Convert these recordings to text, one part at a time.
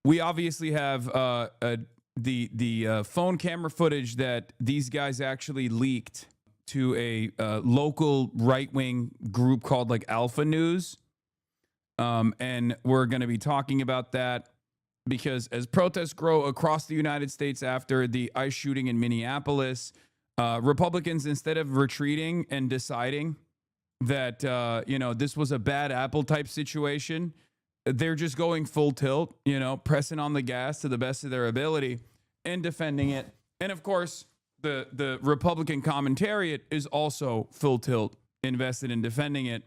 we obviously have the phone camera footage that these guys actually leaked to a local right-wing group called like Alpha News. And we're going to be talking about that because as protests grow across the United States after the ICE shooting in Minneapolis, Republicans, instead of retreating and deciding that, this was a bad apple type situation, they're just going full tilt, pressing on the gas to the best of their ability and defending it. And of course, the Republican commentariat is also full tilt, invested in defending it.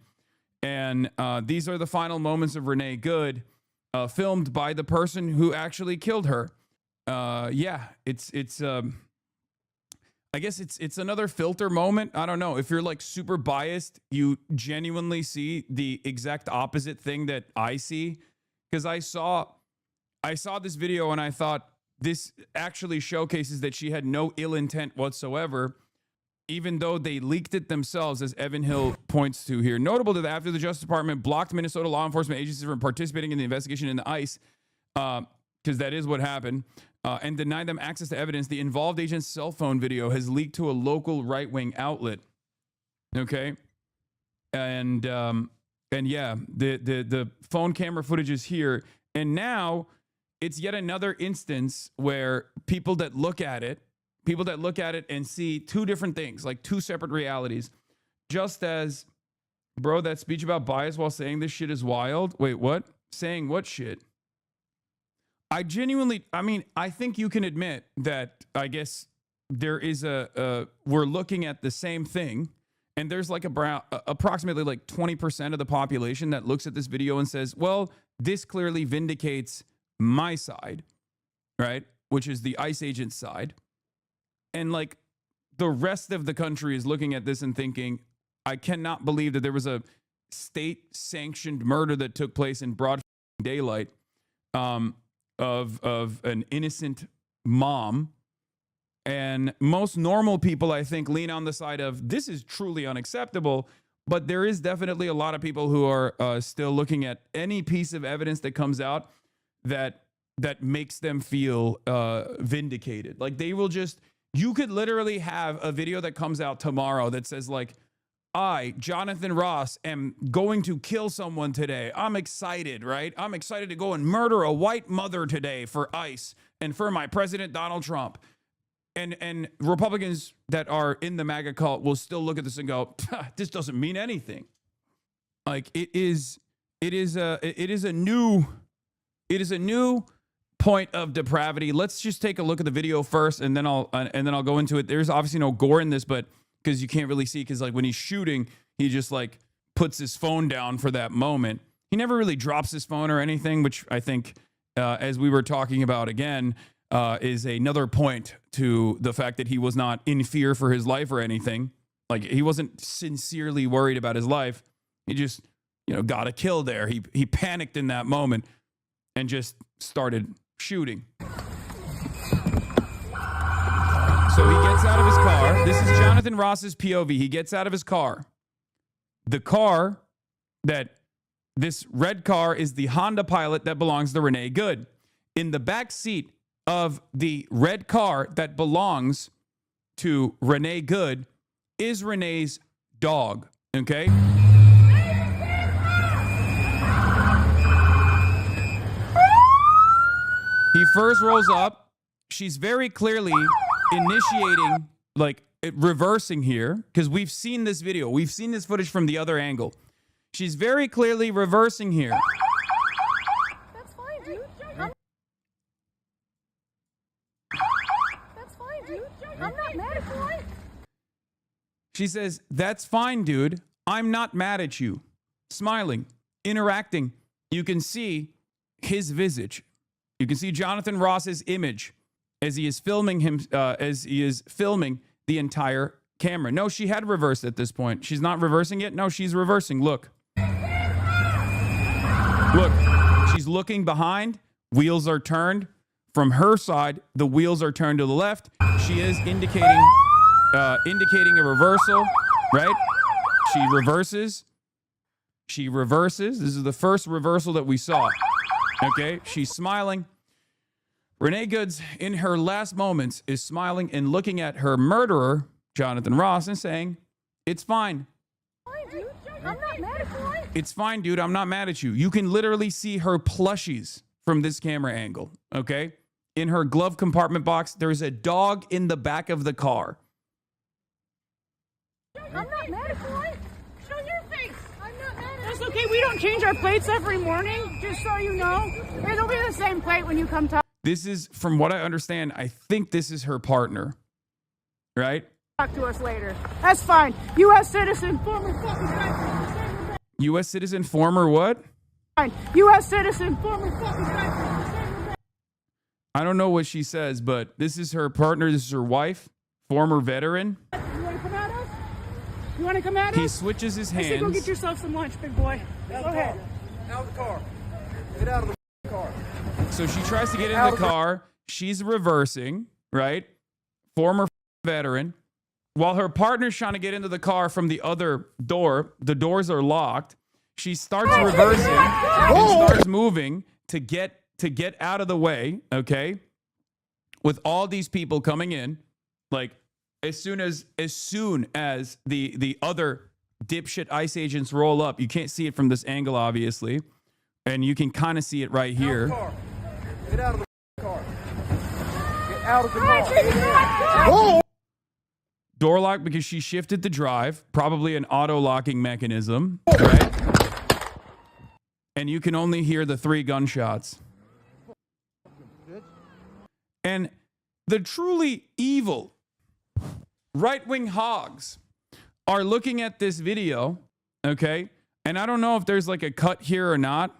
And these are the final moments of Renee Good, filmed by the person who actually killed her. I guess it's another filter moment. I don't know. If you're like super biased, you genuinely see the exact opposite thing that I see. Because I saw this video and I thought this actually showcases that she had no ill intent whatsoever, even though they leaked it themselves, as Evan Hill points to here. Notable that after the Justice Department blocked Minnesota law enforcement agencies from participating in the investigation into ICE, because that is what happened, and denied them access to evidence, the involved agent's cell phone video has leaked to a local right-wing outlet. Okay? And yeah, the phone camera footage is here. And now it's yet another instance where people that look at it and see two different things, like two separate realities. Just as, bro, that speech about bias while saying this shit is wild. Wait, what? Saying what shit? I think you can admit that, I guess, there is we're looking at the same thing, and there's like approximately like 20% of the population that looks at this video and says, well, this clearly vindicates my side, right? Which is the ICE agent side. And like the rest of the country is looking at this and thinking, I cannot believe that there was a state-sanctioned murder that took place in broad daylight of an innocent mom. And most normal people, I think, lean on the side of this is truly unacceptable. But there is definitely a lot of people who are still looking at any piece of evidence that comes out that makes them feel vindicated. Like they will just, you could literally have a video that comes out tomorrow that says like, I, Jonathan Ross, am going to kill someone today. I'm excited, right? I'm excited to go and murder a white mother today for ICE and for my president, Donald Trump. And Republicans that are in the MAGA cult will still look at this and go, this doesn't mean anything. Like it is a new point of depravity. Let's just take a look at the video first, and then I'll go into it. There's obviously no gore in this, but because you can't really see, because like when he's shooting, he just like puts his phone down for that moment. He never really drops his phone or anything, which I think, as we were talking about again, is another point to the fact that he was not in fear for his life or anything. Like he wasn't sincerely worried about his life. He just, got a kill there. He panicked in that moment and just started shooting. So he gets out of his car. This is Jonathan Ross's POV. He gets out of his car. The car this red car is the Honda Pilot that belongs to Renee Good. In the back seat of the red car that belongs to Renee Good is Renee's dog. Okay? He first rolls up. She's very clearly initiating, like reversing here, because we've seen this video. We've seen this footage from the other angle. She's very clearly reversing here. That's fine, dude. That's fine, dude. I'm not mad at you. She says, that's fine, dude. I'm not mad at you. Smiling, interacting. You can see his visage. You can see Jonathan Ross's image as he is filming the entire camera. No, she had reversed at this point. She's not reversing it. No, she's reversing. Look. Look. She's looking behind. Wheels are turned. From her side, the wheels are turned to the left. She is indicating a reversal, right? She reverses. This is the first reversal that we saw. Okay, she's smiling. Renee Goods, in her last moments, is smiling and looking at her murderer, Jonathan Ross, and saying, "It's fine. Fine, dude. I'm not mad at you. It's fine, dude. I'm not mad at you." You can literally see her plushies from this camera angle, okay? In her glove compartment box, there's a dog in the back of the car. I'm not mad at you. Show your face. I'm not mad at you. That's okay. We don't change our plates every morning, just so you know. It'll be the same plate when you come talk This is, from what I understand, I think this is her partner, right? to us later. That's fine. U.S. citizen, former fucking sniper. U.S. citizen, former what? Fine. U.S. citizen, former fucking sniper. I don't know what she says, but this is her partner. This is her wife, former veteran. You want to come at us? You want to come at us? He switches his I say go get hands. yourself some lunch, big boy. Go ahead. Out of the car. Get out of the car. So she tries to get in the car. She's reversing, right? Former veteran. While her partner's trying to get into the car from the other door, the doors are locked. She starts reversing and starts moving to get out of the way, okay? With all these people coming in, like as soon as the other dipshit ICE agents roll up, you can't see it from this angle, obviously, and you can kind of see it right here. Get out of the car. Get out of the car. Door lock because she shifted the drive, probably an auto locking mechanism, right? And you can only hear the 3 gunshots. And the truly evil right-wing hogs are looking at this video, okay? And I don't know if there's like a cut here or not,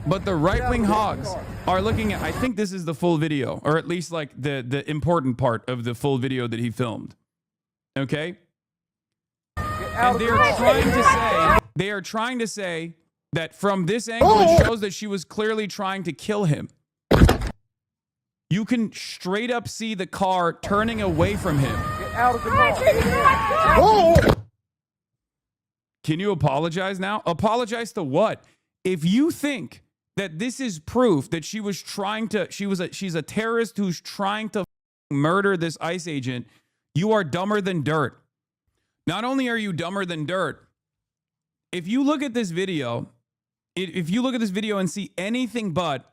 but the right-wing hogs are looking at, I think this is the full video, or at least like the important part of the full video that he filmed, okay? And they are trying to say that from this angle, it shows that she was clearly trying to kill him. You can straight up see the car turning away from him. Get out of the car. Can you apologize now? Apologize to what? If you think that this is proof that she was trying to, she's a terrorist who's trying to murder this ICE agent, you are dumber than dirt. Not only are you dumber than dirt, if you look at this video, and see anything but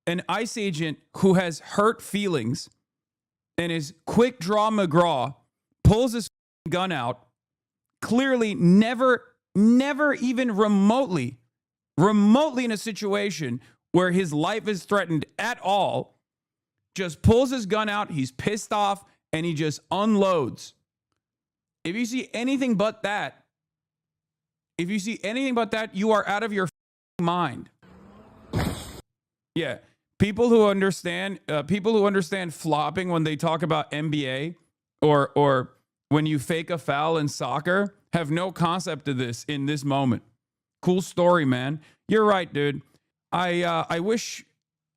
an ICE agent who has hurt feelings and is quick draw McGraw, pulls his gun out, clearly never even remotely in a situation where his life is threatened at all, just pulls his gun out, he's pissed off, and he just unloads. If you see anything but that, you are out of your mind. Yeah. People who understand flopping when they talk about NBA or when you fake a foul in soccer have no concept of this in this moment. Cool story, man. You're right, dude. I wish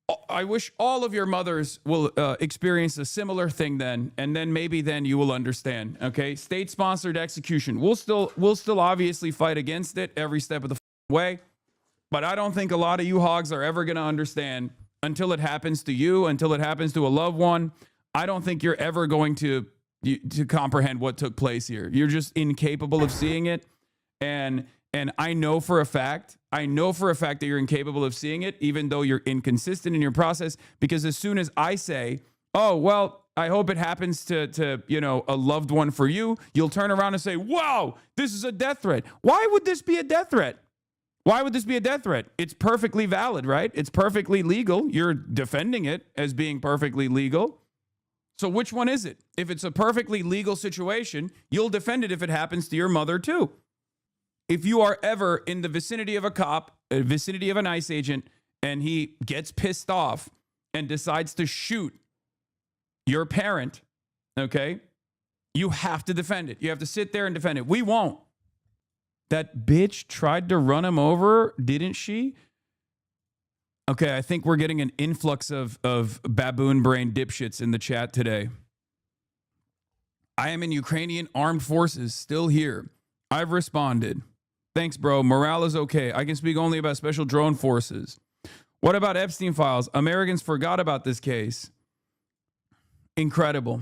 all of your mothers will experience a similar thing then, and then maybe then you will understand. Okay, state-sponsored execution. We'll still obviously fight against it every step of the way, but I don't think a lot of you hogs are ever gonna understand until it happens to you, until it happens to a loved one. I don't think you're ever going to comprehend what took place here. You're just incapable of seeing it, and I know for a fact that you're incapable of seeing it, even though you're inconsistent in your process, because as soon as I say, oh, well, I hope it happens to a loved one for you, you'll turn around and say, wow, this is a death threat. Why would this be a death threat? Why would this be a death threat? It's perfectly valid, right? It's perfectly legal. You're defending it as being perfectly legal. So which one is it? If it's a perfectly legal situation, you'll defend it if it happens to your mother too. If you are ever in the vicinity of a cop, a vicinity of an ICE agent, and he gets pissed off and decides to shoot your parent, okay, you have to defend it. You have to sit there and defend it. We won't. That bitch tried to run him over, didn't she? Okay, I think we're getting an influx of baboon brain dipshits in the chat today. I am in Ukrainian armed forces, still here. I've responded. Thanks, bro. Morale is okay. I can speak only about special drone forces. What about Epstein files? Americans forgot about this case. Incredible.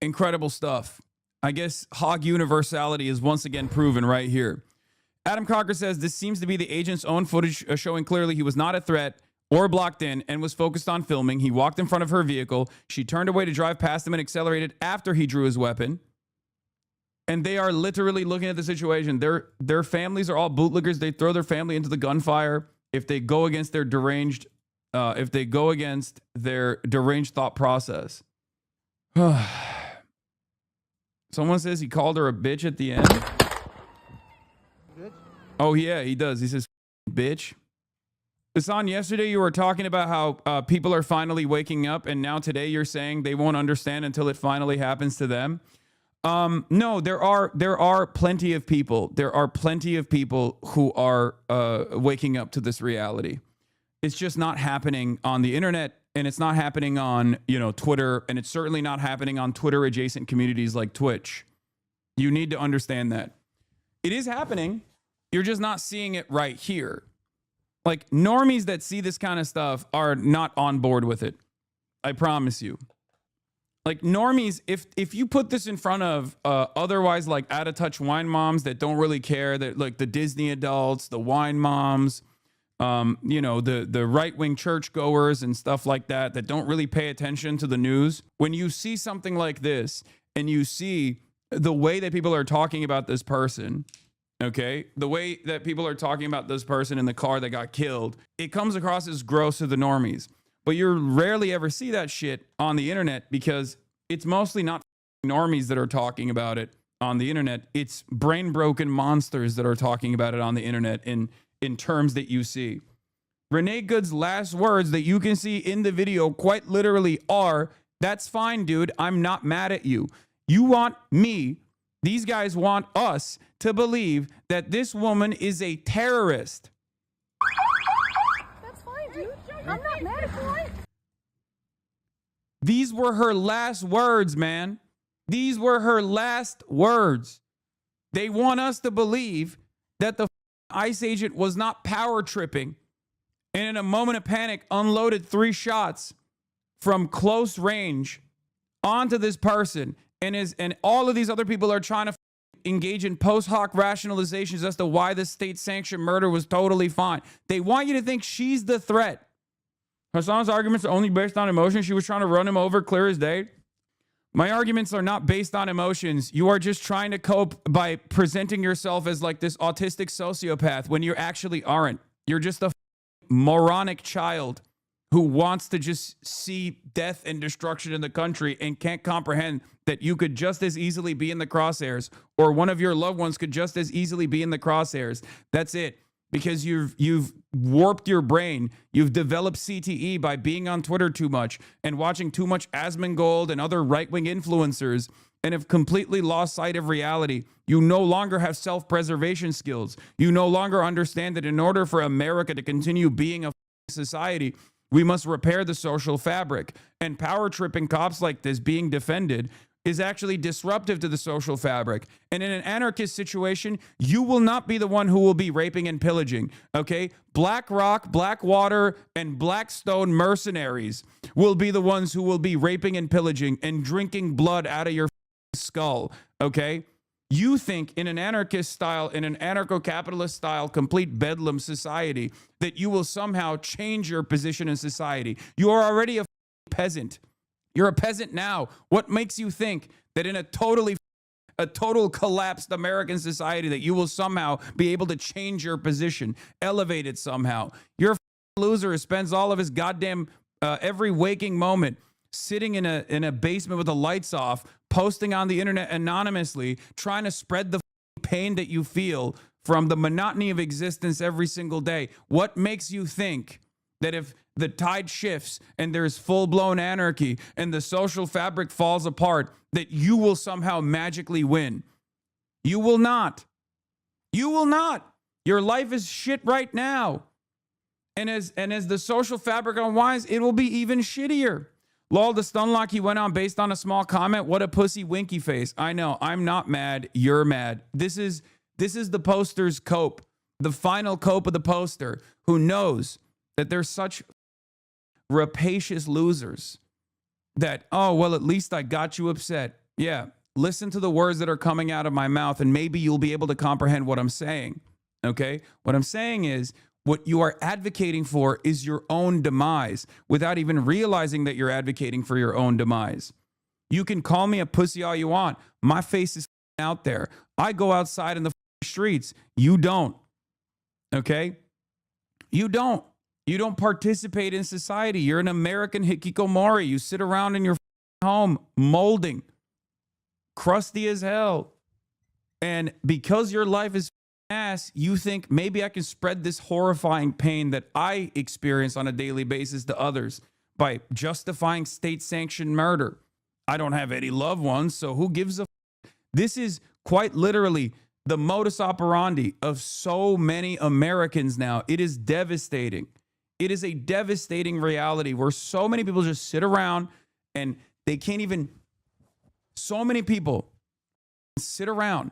Incredible stuff. I guess hog universality is once again proven right here. Adam Cocker says this seems to be the agent's own footage showing clearly he was not a threat or blocked in and was focused on filming. He walked in front of her vehicle. She turned away to drive past him and accelerated after he drew his weapon. And they are literally looking at the situation. Their families are all bootlickers. They throw their family into the gunfire if they go against their deranged thought process. Someone says he called her a bitch at the end. Bitch? Oh, yeah, he does. He says, bitch. Hassan, yesterday you were talking about how people are finally waking up, and now today you're saying they won't understand until it finally happens to them. No, there are plenty of people. There are plenty of people who are waking up to this reality. It's just not happening on the internet, and it's not happening on, Twitter, and it's certainly not happening on Twitter adjacent communities like Twitch. You need to understand that. It is happening. You're just not seeing it right here. Like, normies that see this kind of stuff are not on board with it. I promise you. Like, normies, if you put this in front of otherwise like out of touch wine moms that don't really care, that like the Disney adults, the wine moms, the right-wing churchgoers and stuff like that don't really pay attention to the news. When you see something like this and you see the way that people are talking about this person, okay, the way that people are talking about this person in the car that got killed, it comes across as gross to the normies. But you rarely ever see that shit on the internet because it's mostly not normies that are talking about it on the internet. It's brain-broken monsters that are talking about it on the internet in terms that you see. Renee Good's last words that you can see in the video quite literally are, "That's fine, dude. I'm not mad at you. You want me, these guys want us to believe that this woman is a terrorist." That's fine, dude. I'm not mad at you. These were her last words, man. These were her last words. They want us to believe that the ICE agent was not power tripping and in a moment of panic unloaded 3 shots from close range onto this person, and all of these other people are trying to engage in post hoc rationalizations as to why the state-sanctioned murder was totally fine. They want you to think she's the threat. Hassan's arguments are only based on emotion. She was trying to run him over clear as day. My arguments are not based on emotions. You are just trying to cope by presenting yourself as like this autistic sociopath when you actually aren't. You're just a moronic child who wants to just see death and destruction in the country and can't comprehend that you could just as easily be in the crosshairs, or one of your loved ones could just as easily be in the crosshairs. That's it. Because you've warped your brain. You've developed CTE by being on Twitter too much and watching too much Asmongold and other right-wing influencers, and have completely lost sight of reality. You no longer have self-preservation skills. You no longer understand that in order for America to continue being a society, we must repair the social fabric. And power-tripping cops like this being defended is actually disruptive to the social fabric. And in an anarchist situation, you will not be the one who will be raping and pillaging, okay? BlackRock, Blackwater, and Blackstone mercenaries will be the ones who will be raping and pillaging and drinking blood out of your skull, okay? You think in an anarchist style, in an anarcho-capitalist style, complete bedlam society, that you will somehow change your position in society. You are already a peasant. You're a peasant now. What makes you think that in a total collapsed American society that you will somehow be able to change your position, elevate it somehow? You're a loser who spends all of his goddamn every waking moment sitting in a basement with the lights off, posting on the internet anonymously, trying to spread the pain that you feel from the monotony of existence every single day. What makes you think that if the tide shifts and there's full-blown anarchy and the social fabric falls apart, that you will somehow magically win? You will not. You will not. Your life is shit right now. And as the social fabric unwinds, it will be even shittier. Lol, the Stunlock he went on based on a small comment. What a pussy winky face. I know. I'm not mad. You're mad. This is the poster's cope. The final cope of the poster, who knows that they're such rapacious losers that, oh, well, at least I got you upset. Yeah, listen to the words that are coming out of my mouth, and maybe you'll be able to comprehend what I'm saying. Okay? What I'm saying is, what you are advocating for is your own demise without even realizing that you're advocating for your own demise. You can call me a pussy all you want. My face is out there. I go outside in the streets. You don't. Okay? You don't. You don't participate in society. You're an American hikikomori. You sit around in your home molding, crusty as hell. And because your life is ass, you think maybe I can spread this horrifying pain that I experience on a daily basis to others by justifying state-sanctioned murder. I don't have any loved ones, so who gives a This is quite literally the modus operandi of so many Americans now. It is devastating. It is a devastating reality where so many people just sit around and they can't even, so many people sit around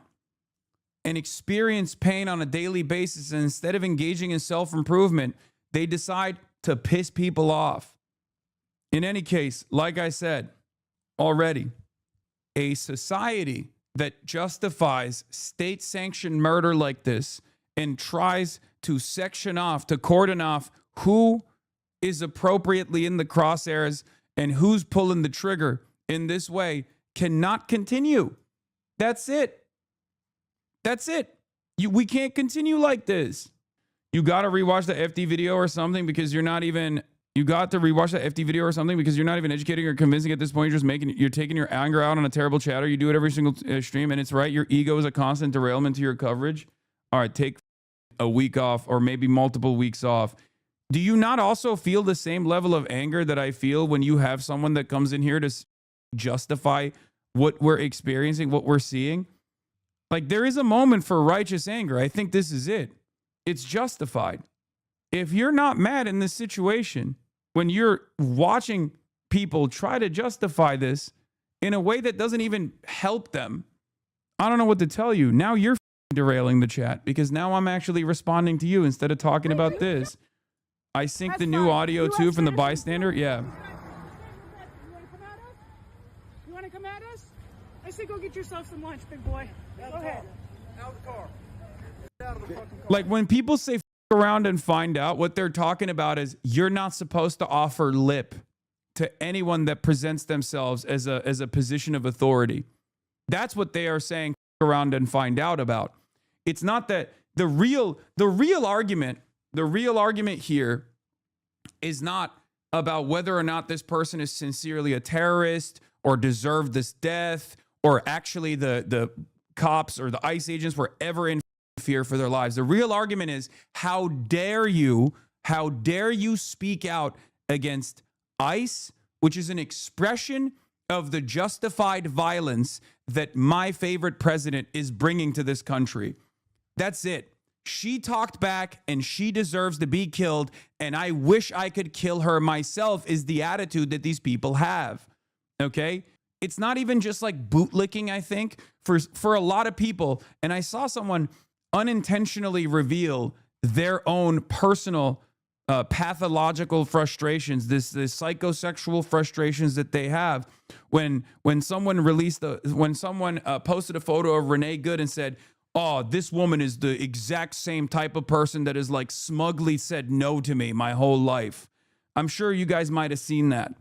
and experience pain on a daily basis, and instead of engaging in self-improvement, they decide to piss people off. In any case, like I said already, a society that justifies state-sanctioned murder like this and tries to section off, to cordon off who is appropriately in the crosshairs and who's pulling the trigger in this way cannot continue. That's it. That's it. We can't continue like this. You got to rewatch the FD video or something because you're not even, you got to rewatch the FD video or something because you're not even educating or convincing at this point. You're taking your anger out on a terrible chatter. You do it every single stream, and it's right. Your ego is a constant derailment to your coverage. All right, take a week off or maybe multiple weeks off. Do you not also feel the same level of anger that I feel when you have someone that comes in here to justify what we're experiencing, what we're seeing? Like, there is a moment for righteous anger. I think this is it. It's justified. If you're not mad in this situation, when you're watching people try to justify this in a way that doesn't even help them, I don't know what to tell you. Now you're derailing the chat because now I'm actually responding to you instead of talking about this. I synced the new audio too from the bystander. Yeah. You want to come at us? I say go get yourself some lunch, big boy. Go ahead. Out of the car. Out of the fucking car. Like, when people say f around and find out, what they're talking about is you're not supposed to offer lip to anyone that presents themselves as a position of authority. That's what they are saying, f around and find out about. It's not that the real argument here is not about whether or not this person is sincerely a terrorist or deserved this death, or actually the cops or the ICE agents were ever in fear for their lives. The real argument is, how dare you speak out against ICE, which is an expression of the justified violence that my favorite president is bringing to this country. That's it. She talked back and she deserves to be killed, and I wish I could kill her myself, is the attitude that these people have. Okay? It's not even just like bootlicking, I think, for a lot of people. And I saw someone unintentionally reveal their own personal pathological frustrations, this psychosexual frustrations that they have when someone posted a photo of Renee Good and said, oh, this woman is the exact same type of person that has like smugly said no to me my whole life. I'm sure you guys might have seen that.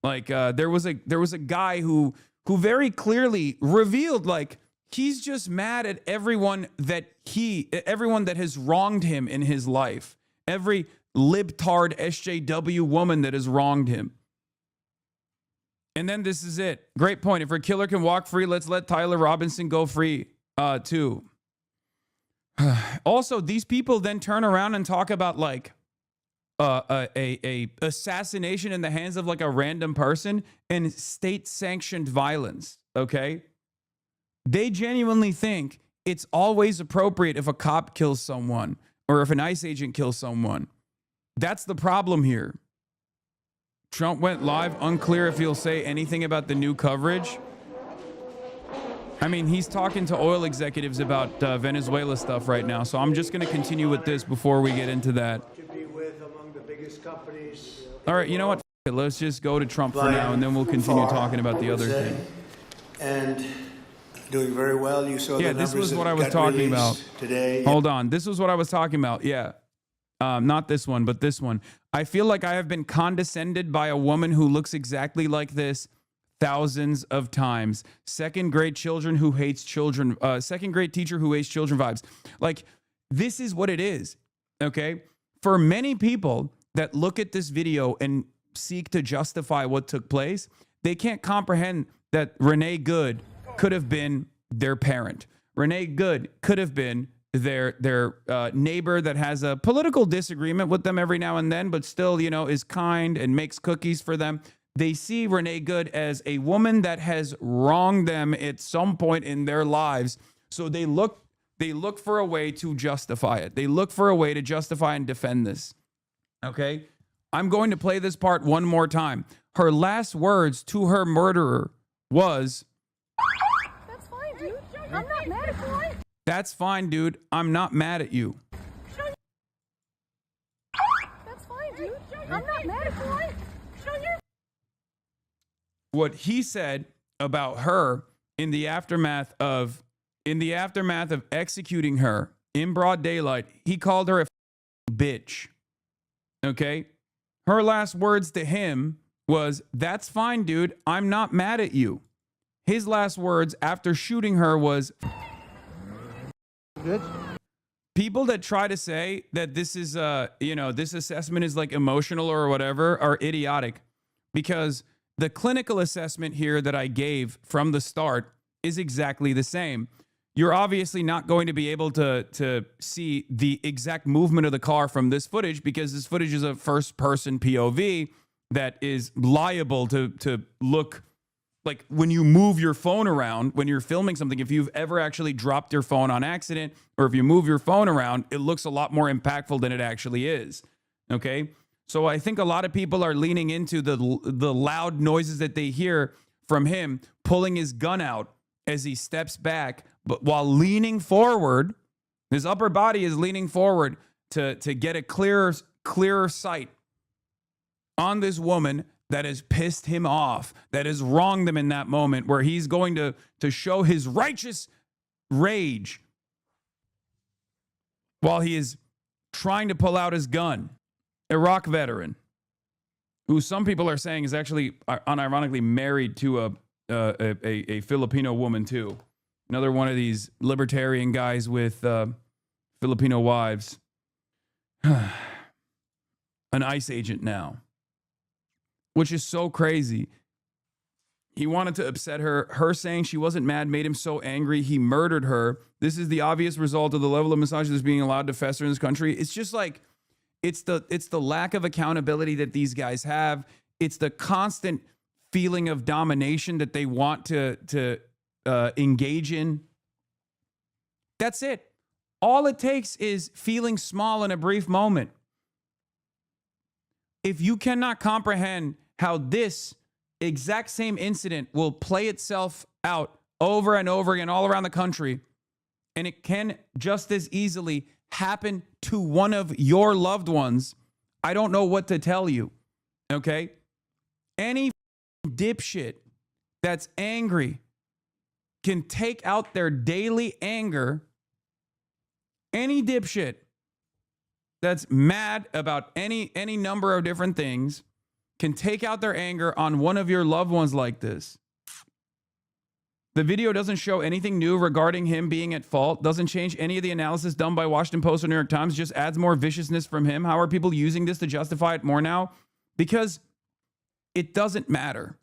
Like there was a guy who very clearly revealed, like, he's just mad at everyone that has wronged him in his life. Every libtard SJW woman that has wronged him. And then this is it. Great point. If a killer can walk free, let's let Tyler Robinson go free too. Also, these people then turn around and talk about like a assassination in the hands of like a random person and state-sanctioned violence. Okay, they genuinely think it's always appropriate if a cop kills someone or if an ICE agent kills someone. That's the problem here. Trump went live. Unclear if he'll say anything about the new coverage. I mean, he's talking to oil executives about Venezuela stuff right now, so I'm just going to continue with this before we get into that. To be with among the biggest companies. All right, you know what? F it, let's just go to Trump for now, and then we'll continue talking about the other thing. And doing very well. You saw Yeah, the this numbers was what that I was got talking released about today. Hold on. This was what I was talking about. Yeah. Not this one, but this one. I feel like I have been condescended by a woman who looks exactly like this thousands of times. Second grade children who hates children. Second grade teacher who hates children vibes. Like, this is what it is. Okay. For many people that look at this video and seek to justify what took place, they can't comprehend that Renee Good could have been their parent. Renee Good could have been their neighbor that has a political disagreement with them every now and then, but still, you know, is kind and makes cookies for them. They see Renee Good as a woman that has wronged them at some point in their lives. So they look for a way to justify it. They look for a way to justify and defend this. Okay? I'm going to play this part one more time. Her last words to her murderer was, That's fine, dude. I'm not mad at you. "That's fine, dude. I'm not mad at you." That's fine, dude. I'm not mad at you. Show your What he said about her in the aftermath of executing her in broad daylight, he called her a bitch. Okay? Her last words to him was, "That's fine, dude. I'm not mad at you." His last words after shooting her was, Good. people that try to say that this is this assessment is like emotional or whatever are idiotic, because the clinical assessment here that I gave from the start is exactly the same. You're obviously not going to be able to see the exact movement of the car from this footage, because this footage is a first person POV that is liable to look like, when you move your phone around, when you're filming something, if you've ever actually dropped your phone on accident, or if you move your phone around, it looks a lot more impactful than it actually is. Okay? So I think a lot of people are leaning into the loud noises that they hear from him pulling his gun out as he steps back, but while leaning forward, his upper body is leaning forward to get a clearer sight on this woman that has pissed him off, that has wronged them in that moment, where he's going to show his righteous rage while he is trying to pull out his gun. Iraq veteran, who some people are saying is actually unironically married to a Filipino woman too. Another one of these libertarian guys with Filipino wives. An ICE agent now, which is so crazy. He wanted to upset her. Her saying she wasn't mad made him so angry he murdered her. This is the obvious result of the level of misogyny that's being allowed to fester in this country. It's just like, it's the lack of accountability that these guys have. It's the constant feeling of domination that they want to engage in. That's it. All it takes is feeling small in a brief moment. If you cannot comprehend how this exact same incident will play itself out over and over again all around the country, and it can just as easily happen to one of your loved ones, I don't know what to tell you. Okay? Any dipshit that's angry can take out their daily anger. Any dipshit that's mad about any number of different things can take out their anger on one of your loved ones like this. The video doesn't show anything new regarding him being at fault, doesn't change any of the analysis done by Washington Post or New York Times, just adds more viciousness from him. How are people using this to justify it more now? Because it doesn't matter.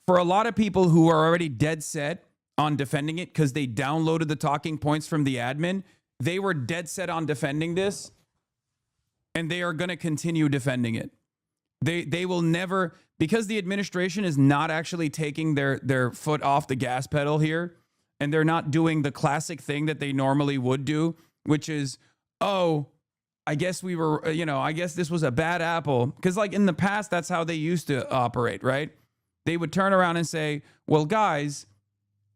For a lot of people who are already dead set on defending it because they downloaded the talking points from the admin, they were dead set on defending this, and they are going to continue defending it. They will never, because the administration is not actually taking their foot off the gas pedal here, and they're not doing the classic thing that they normally would do, which is, oh, I guess we were, I guess this was a bad apple. Because like in the past, that's how they used to operate, right? They would turn around and say, well, guys,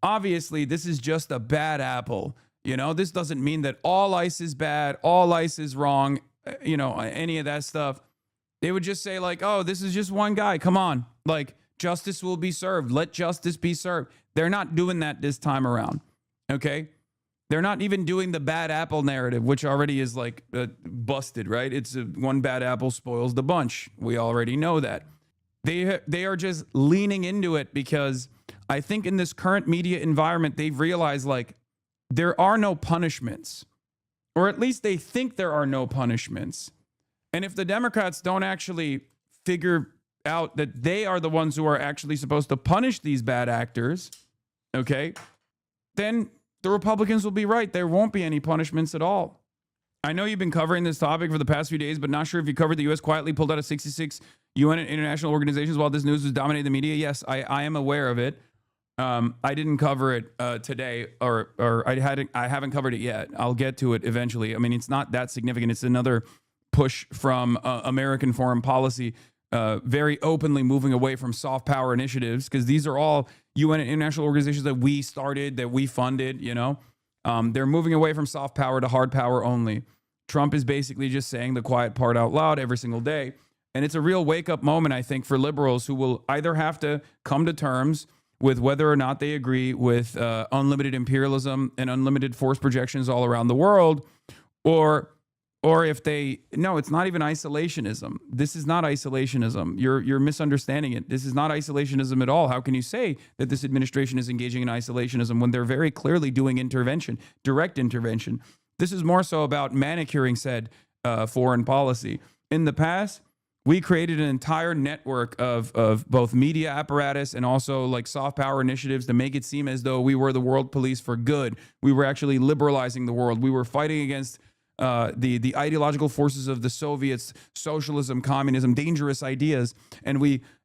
obviously this is just a bad apple. This doesn't mean that all ICE is bad, all ICE is wrong. any of that stuff, they would just say like, oh, this is just one guy. Come on. Like, justice will be served. Let justice be served. They're not doing that this time around. Okay. They're not even doing the bad apple narrative, which already is like busted, right? It's one bad apple spoils the bunch. We already know that. They are just leaning into it because I think in this current media environment, they've realized like there are no punishments, or at least they think there are no punishments. And if the Democrats don't actually figure out that they are the ones who are actually supposed to punish these bad actors, okay, then the Republicans will be right. There won't be any punishments at all. I know you've been covering this topic for the past few days, but not sure if you covered the U.S. quietly pulled out of 66 UN and international organizations while this news was dominating the media. Yes, I am aware of it. I didn't cover it today, or I haven't covered it yet. I'll get to it eventually. I mean, it's not that significant. It's another push from American foreign policy, very openly moving away from soft power initiatives, because these are all UN and international organizations that we started, that we funded. They're moving away from soft power to hard power only. Trump is basically just saying the quiet part out loud every single day. And it's a real wake-up moment, I think, for liberals who will either have to come to terms with whether or not they agree with unlimited imperialism and unlimited force projections all around the world, or if no, it's not even isolationism. This is not isolationism. You're misunderstanding it. This is not isolationism at all. How can you say that this administration is engaging in isolationism when they're very clearly doing intervention, direct intervention? This is more so about manicuring said foreign policy. In the past, we created an entire network of both media apparatus and also like soft power initiatives to make it seem as though we were the world police for good. We were actually liberalizing the world. We were fighting against the ideological forces of the Soviets, socialism, communism, dangerous ideas,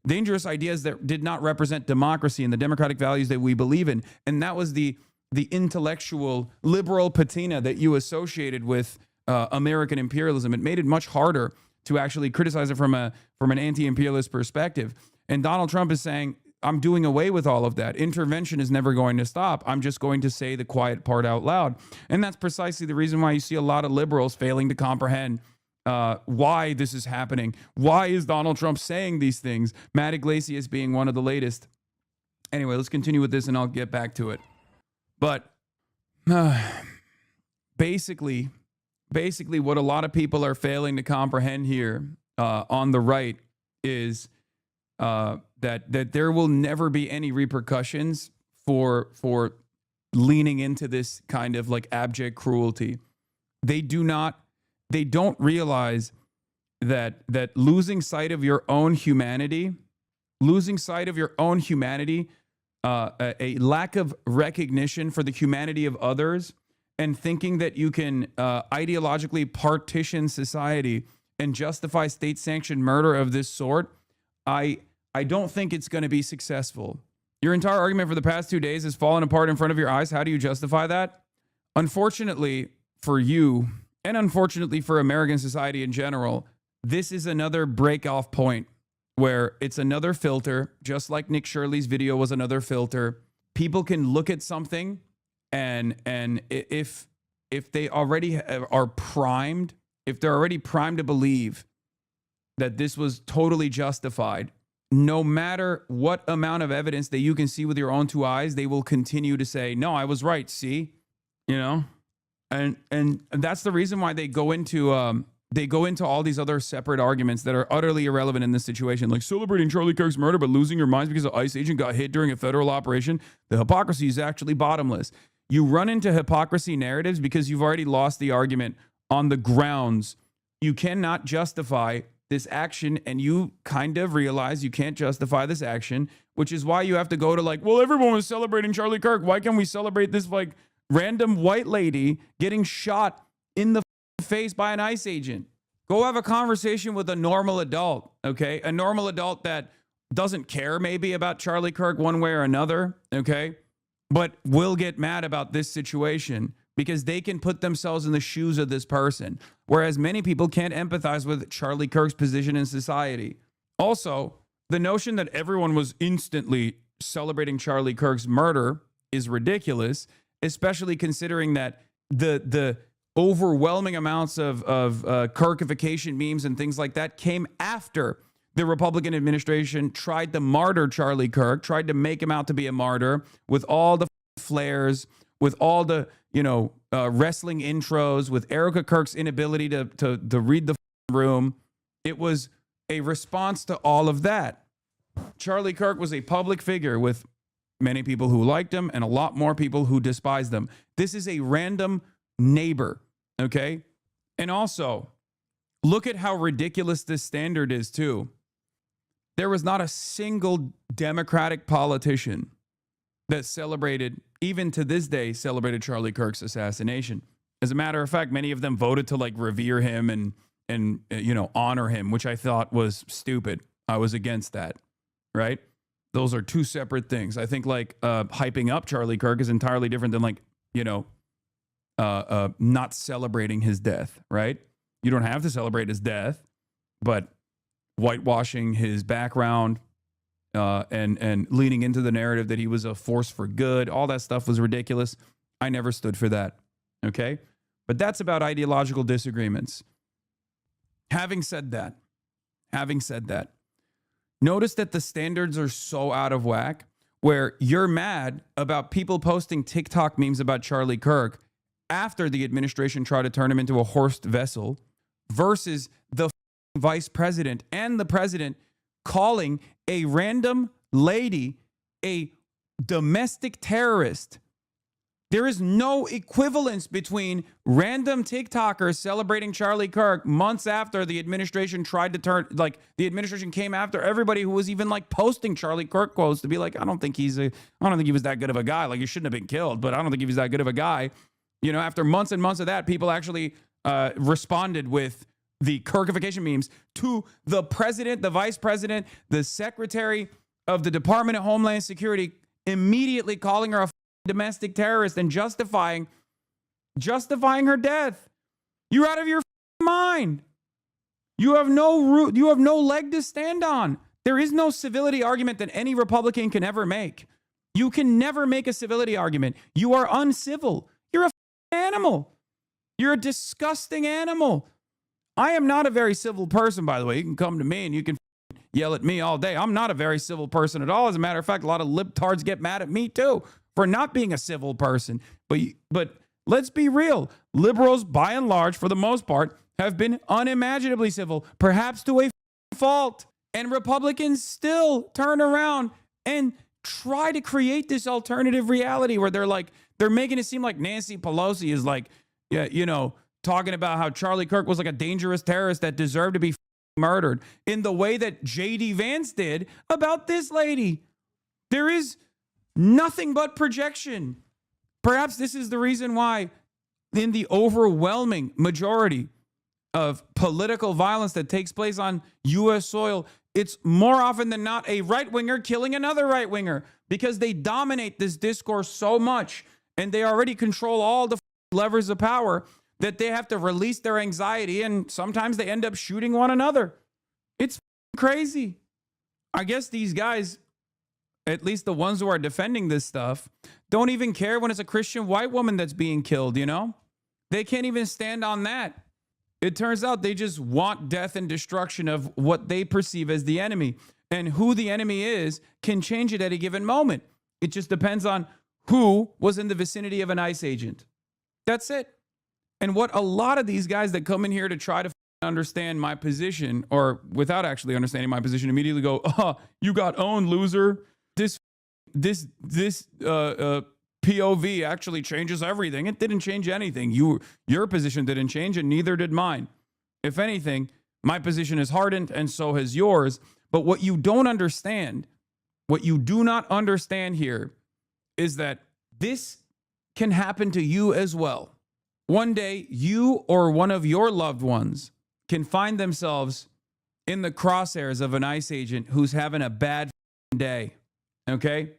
dangerous ideas that did not represent democracy and the democratic values that we believe in. And that was the intellectual liberal patina that you associated with American imperialism. It made it much harder to actually criticize it from an anti-imperialist perspective. And Donald Trump is saying, I'm doing away with all of that. Intervention is never going to stop. I'm just going to say the quiet part out loud. And that's precisely the reason why you see a lot of liberals failing to comprehend why this is happening. Why is Donald Trump saying these things? Matt Iglesias being one of the latest. Anyway, let's continue with this and I'll get back to it. But basically, what a lot of people are failing to comprehend here on the right is that there will never be any repercussions for leaning into this kind of like abject cruelty. They don't realize that losing sight of your own humanity, a lack of recognition for the humanity of others, and thinking that you can ideologically partition society and justify state-sanctioned murder of this sort, I don't think it's going to be successful. Your entire argument for the past 2 days has fallen apart in front of your eyes. How do you justify that? Unfortunately for you, and unfortunately for American society in general, this is another break-off point where it's another filter, just like Nick Shirley's video was another filter. People can look at something and if they already are primed, if they're already primed to believe that this was totally justified, no matter what amount of evidence that you can see with your own two eyes, they will continue to say, no, I was right. See, and that's the reason why they go into all these other separate arguments that are utterly irrelevant in this situation, like celebrating Charlie Kirk's murder but losing your minds because an ICE agent got hit during a federal operation. The hypocrisy is actually bottomless. You run into hypocrisy narratives because you've already lost the argument on the grounds you cannot justify this action, and you kind of realize you can't justify this action, which is why you have to go to like, well, everyone was celebrating Charlie Kirk. Why can't we celebrate this like random white lady getting shot in the face by an ICE agent? Go have a conversation with a normal adult, okay? A normal adult that doesn't care maybe about Charlie Kirk one way or another, okay? But will get mad about this situation because they can put themselves in the shoes of this person, whereas many people can't empathize with Charlie Kirk's position in society. Also, the notion that everyone was instantly celebrating Charlie Kirk's murder is ridiculous, especially considering that the overwhelming amounts of Kirkification memes and things like that came after the Republican administration tried to martyr Charlie Kirk, tried to make him out to be a martyr with all the flares, with all the, wrestling intros, with Erica Kirk's inability to read the room. It was a response to all of that. Charlie Kirk was a public figure with many people who liked him and a lot more people who despised them. This is a random neighbor, okay? And also, look at how ridiculous this standard is, too. There was not a single Democratic politician that celebrated, even to this day, celebrated Charlie Kirk's assassination. As a matter of fact, many of them voted to revere him and honor him, which I thought was stupid. I was against that, right? Those are two separate things. I think hyping up Charlie Kirk is entirely different than not celebrating his death, right? You don't have to celebrate his death, but whitewashing his background and leaning into the narrative that he was a force for good, all that stuff was ridiculous. I never stood for that, okay? But that's about ideological disagreements. Having said that, notice that the standards are so out of whack where you're mad about people posting TikTok memes about Charlie Kirk after the administration tried to turn him into a horsed vessel versus the vice president and the president calling a random lady a domestic terrorist. There is no equivalence between random TikTokers celebrating Charlie Kirk months after the administration tried to turn, the administration came after everybody who was even posting Charlie Kirk quotes to be I don't think he was that good of a guy. He shouldn't have been killed, but I don't think he was that good of a guy. After months and months of that, people actually responded with the Kirkification memes to the president, the vice president, the secretary of the Department of Homeland Security, immediately calling her a domestic terrorist and justifying her death. You're out of your mind. You have no root. You have no leg to stand on. There is no civility argument that any Republican can ever make. You can never make a civility argument. You are uncivil. You're a animal. You're a disgusting animal. I am not a very civil person, by the way. You can come to me and you can yell at me all day. I'm not a very civil person at all. As a matter of fact, a lot of libtards get mad at me too for not being a civil person. But let's be real. Liberals, by and large, for the most part, have been unimaginably civil, perhaps to a fault. And Republicans still turn around and try to create this alternative reality where they're making it seem like Nancy Pelosi is talking about how Charlie Kirk was a dangerous terrorist that deserved to be murdered in the way that J.D. Vance did about this lady. There is nothing but projection. Perhaps this is the reason why in the overwhelming majority of political violence that takes place on U.S. soil, it's more often than not a right-winger killing another right-winger because they dominate this discourse so much and they already control all the levers of power that they have to release their anxiety, and sometimes they end up shooting one another. It's crazy. I guess these guys, at least the ones who are defending this stuff, don't even care when it's a Christian white woman that's being killed, They can't even stand on that. It turns out they just want death and destruction of what they perceive as the enemy. And who the enemy is can change it at a given moment. It just depends on who was in the vicinity of an ICE agent. That's it. And what a lot of these guys that come in here to try to understand my position, or without actually understanding my position, immediately go, "Oh, you got owned, loser. This POV actually changes everything." It didn't change anything. Your position didn't change, and neither did mine. If anything, my position is hardened, and so has yours. But what you don't understand, what you do not understand here, is that this can happen to you as well. One day, you or one of your loved ones can find themselves in the crosshairs of an ICE agent who's having a bad day, okay?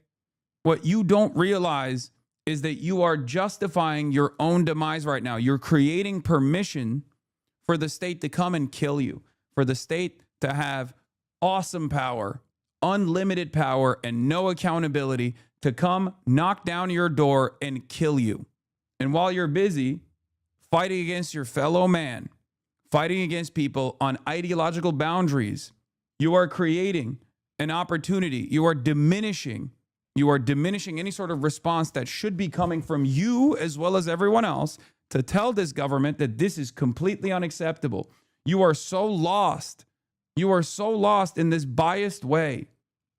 What you don't realize is that you are justifying your own demise right now. You're creating permission for the state to come and kill you, for the state to have awesome power, unlimited power, and no accountability to come knock down your door and kill you. And while you're busy fighting against your fellow man, fighting against people on ideological boundaries, you are creating an opportunity. You are diminishing any sort of response that should be coming from you as well as everyone else to tell this government that this is completely unacceptable. You are so lost. You are so lost in this biased way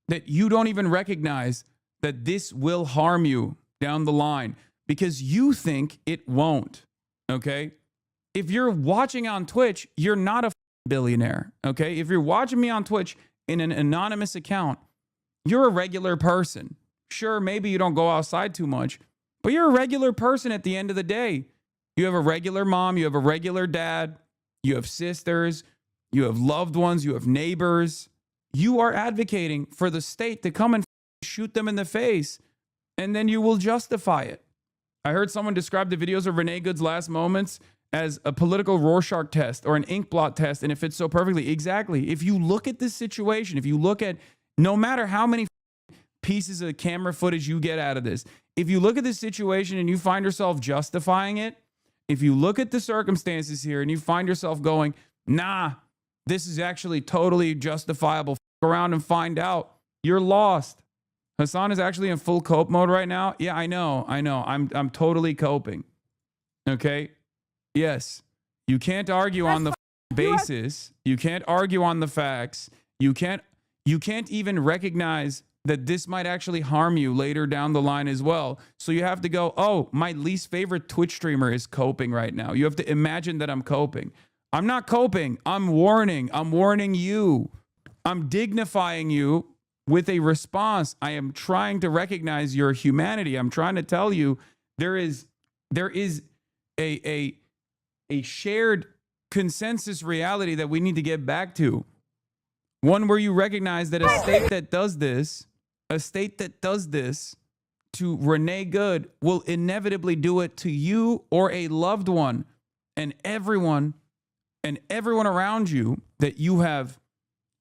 that you don't even recognize that this will harm you down the line because you think it won't. Okay? If you're watching on Twitch, you're not a billionaire. Okay? If you're watching me on Twitch in an anonymous account, you're a regular person. Sure, maybe you don't go outside too much, but you're a regular person at the end of the day. You have a regular mom, you have a regular dad, you have sisters, you have loved ones, you have neighbors. You are advocating for the state to come and shoot them in the face, and then you will justify it. I heard someone describe the videos of Renee Good's last moments as a political Rorschach test or an ink blot test, and it fits so perfectly. Exactly. If you look at this situation, if you look at no matter how many pieces of camera footage you get out of this, if you look at this situation and you find yourself justifying it, if you look at the circumstances here and you find yourself going, nah, this is actually totally justifiable, around and find out, you're lost. Hassan is actually in full cope mode right now. Yeah, I know. I'm totally coping. Okay? Yes. You can't argue on the basis. You can't argue on the facts. You can't even recognize that this might actually harm you later down the line as well. So you have to go, oh, my least favorite Twitch streamer is coping right now. You have to imagine that I'm coping. I'm not coping. I'm warning. I'm warning you. I'm dignifying you with a response. I am trying to recognize your humanity. I'm trying to tell you there is a shared consensus reality that we need to get back to. One where you recognize that a state that does this to Renee Good will inevitably do it to you or a loved one, and everyone around you that you have,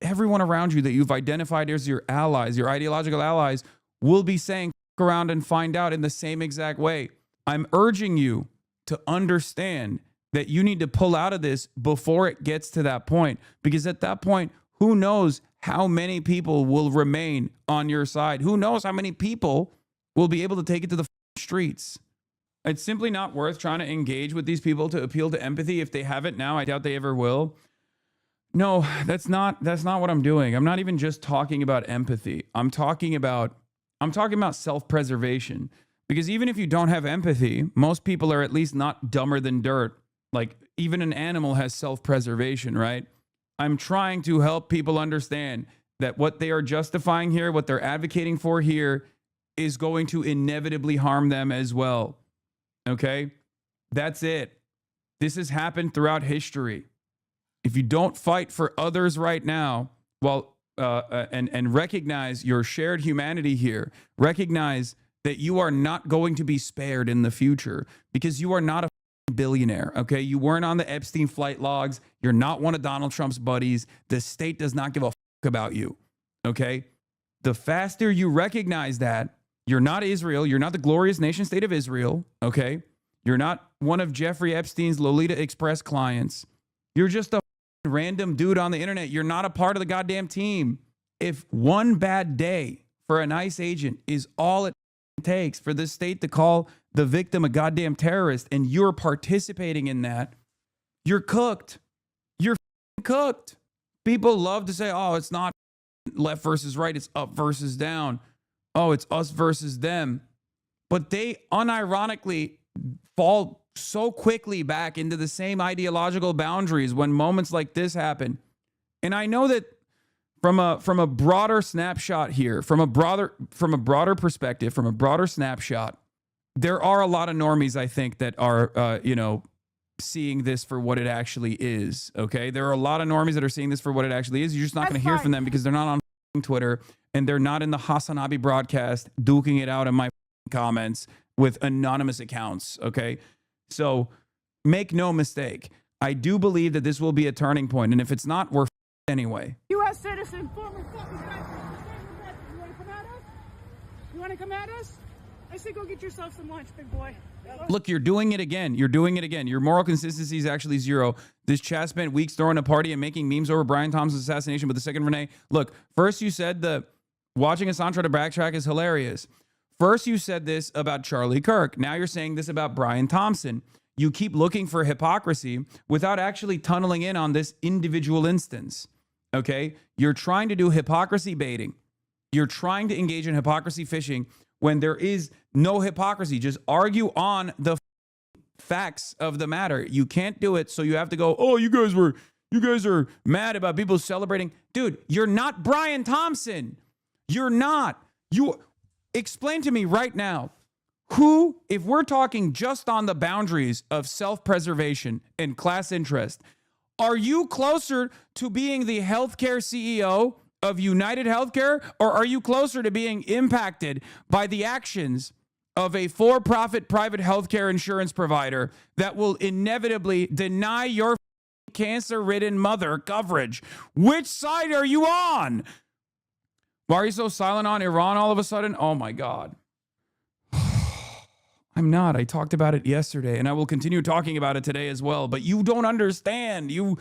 everyone around you that you've identified as your allies, your ideological allies, will be saying, "F around and find out," in the same exact way. I'm urging you to understand that you need to pull out of this before it gets to that point, because at that point, who knows how many people will remain on your side? Who knows how many people will be able to take it to the streets? It's simply not worth trying to engage with these people to appeal to empathy. If they haven't now, I doubt they ever will. No, that's not what I'm doing. I'm not even just talking about empathy. I'm talking about self-preservation. Because even if you don't have empathy, most people are at least not dumber than dirt. Like, even an animal has self-preservation, right? I'm trying to help people understand that what they are justifying here, what they're advocating for here, is going to inevitably harm them as well. Okay? That's it. This has happened throughout history. If you don't fight for others right now, well, and recognize your shared humanity here, recognize that you are not going to be spared in the future because you are not a billionaire, okay? You weren't on the Epstein flight logs. You're not one of Donald Trump's buddies. The state does not give a about you, okay? The faster you recognize that, you're not Israel. You're not the glorious nation state of Israel, okay? You're not one of Jeffrey Epstein's Lolita Express clients. You're just a random dude on the internet. You're not a part of the goddamn team. If one bad day for an ICE agent is all it takes for the state to call the victim a goddamn terrorist and you're participating in that, you're cooked. You're cooked. People love to say, oh, it's not left versus right, it's up versus down. Oh, it's us versus them. But they unironically fall so quickly back into the same ideological boundaries when moments like this happen. And I know that from a broader snapshot here, from a broader perspective, from a broader snapshot, there are a lot of normies, I think, that are, seeing this for what it actually is. Okay. There are a lot of normies that are seeing this for what it actually is. You're just not going to hear from them because they're not on Twitter and they're not in the Hasanabi broadcast duking it out in my comments with anonymous accounts. Okay. So make no mistake. I do believe that this will be a turning point. And if it's not, we're anyway. U.S. citizen, former fucking guy. You want to come at us? You want to come at us? I say go get yourself some lunch, big boy. Look, you're doing it again. You're doing it again. Your moral consistency is actually zero. This chat spent weeks throwing a party and making memes over Brian Thompson's assassination. But the second, Renee, look, first you said the watching Assange try to backtrack is hilarious. First you said this about Charlie Kirk. Now you're saying this about Brian Thompson. You keep looking for hypocrisy without actually tunneling in on this individual instance. Okay? You're trying to do hypocrisy baiting. You're trying to engage in hypocrisy fishing when there is no hypocrisy. Just argue on the facts of the matter. You can't do it, so you have to go, oh, you guys are mad about people celebrating. Dude, you're not Brian Thompson. You're not. You explain to me right now, who, if we're talking just on the boundaries of self-preservation and class interest, are you closer to being the healthcare CEO of United Healthcare, or are you closer to being impacted by the actions of a for-profit private healthcare insurance provider that will inevitably deny your cancer-ridden mother coverage? Which side are you on? Why are you so silent on Iran all of a sudden? Oh my God. I'm not. I talked about it yesterday, and I will continue talking about it today as well. But you don't understand. You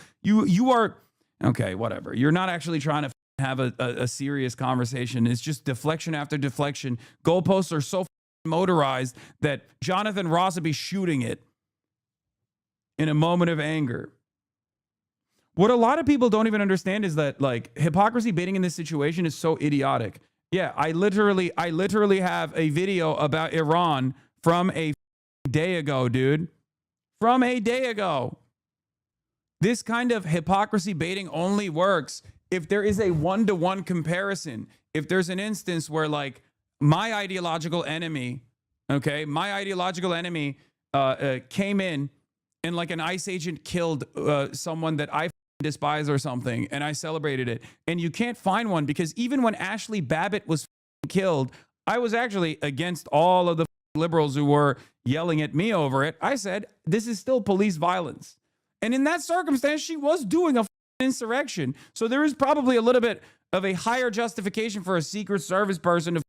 are okay. Whatever. You're not actually trying to have a serious conversation. It's just deflection after deflection. Goalposts are so motorized that Jonathan Ross would be shooting it in a moment of anger. What a lot of people don't even understand is that, like, hypocrisy baiting in this situation is so idiotic. Yeah, I literally have a video about Iran from a day ago, dude. From a day ago. This kind of hypocrisy baiting only works if there is a one-to-one comparison. If there's an instance where, like, my ideological enemy came in and, like, an ICE agent killed someone that I despise or something, and I celebrated it. And you can't find one, because even when Ashley Babbitt was killed, I was actually against all of the liberals who were yelling at me over it. I said, this is still police violence. And in that circumstance, she was doing a insurrection. So there is probably a little bit of a higher justification for a Secret Service person to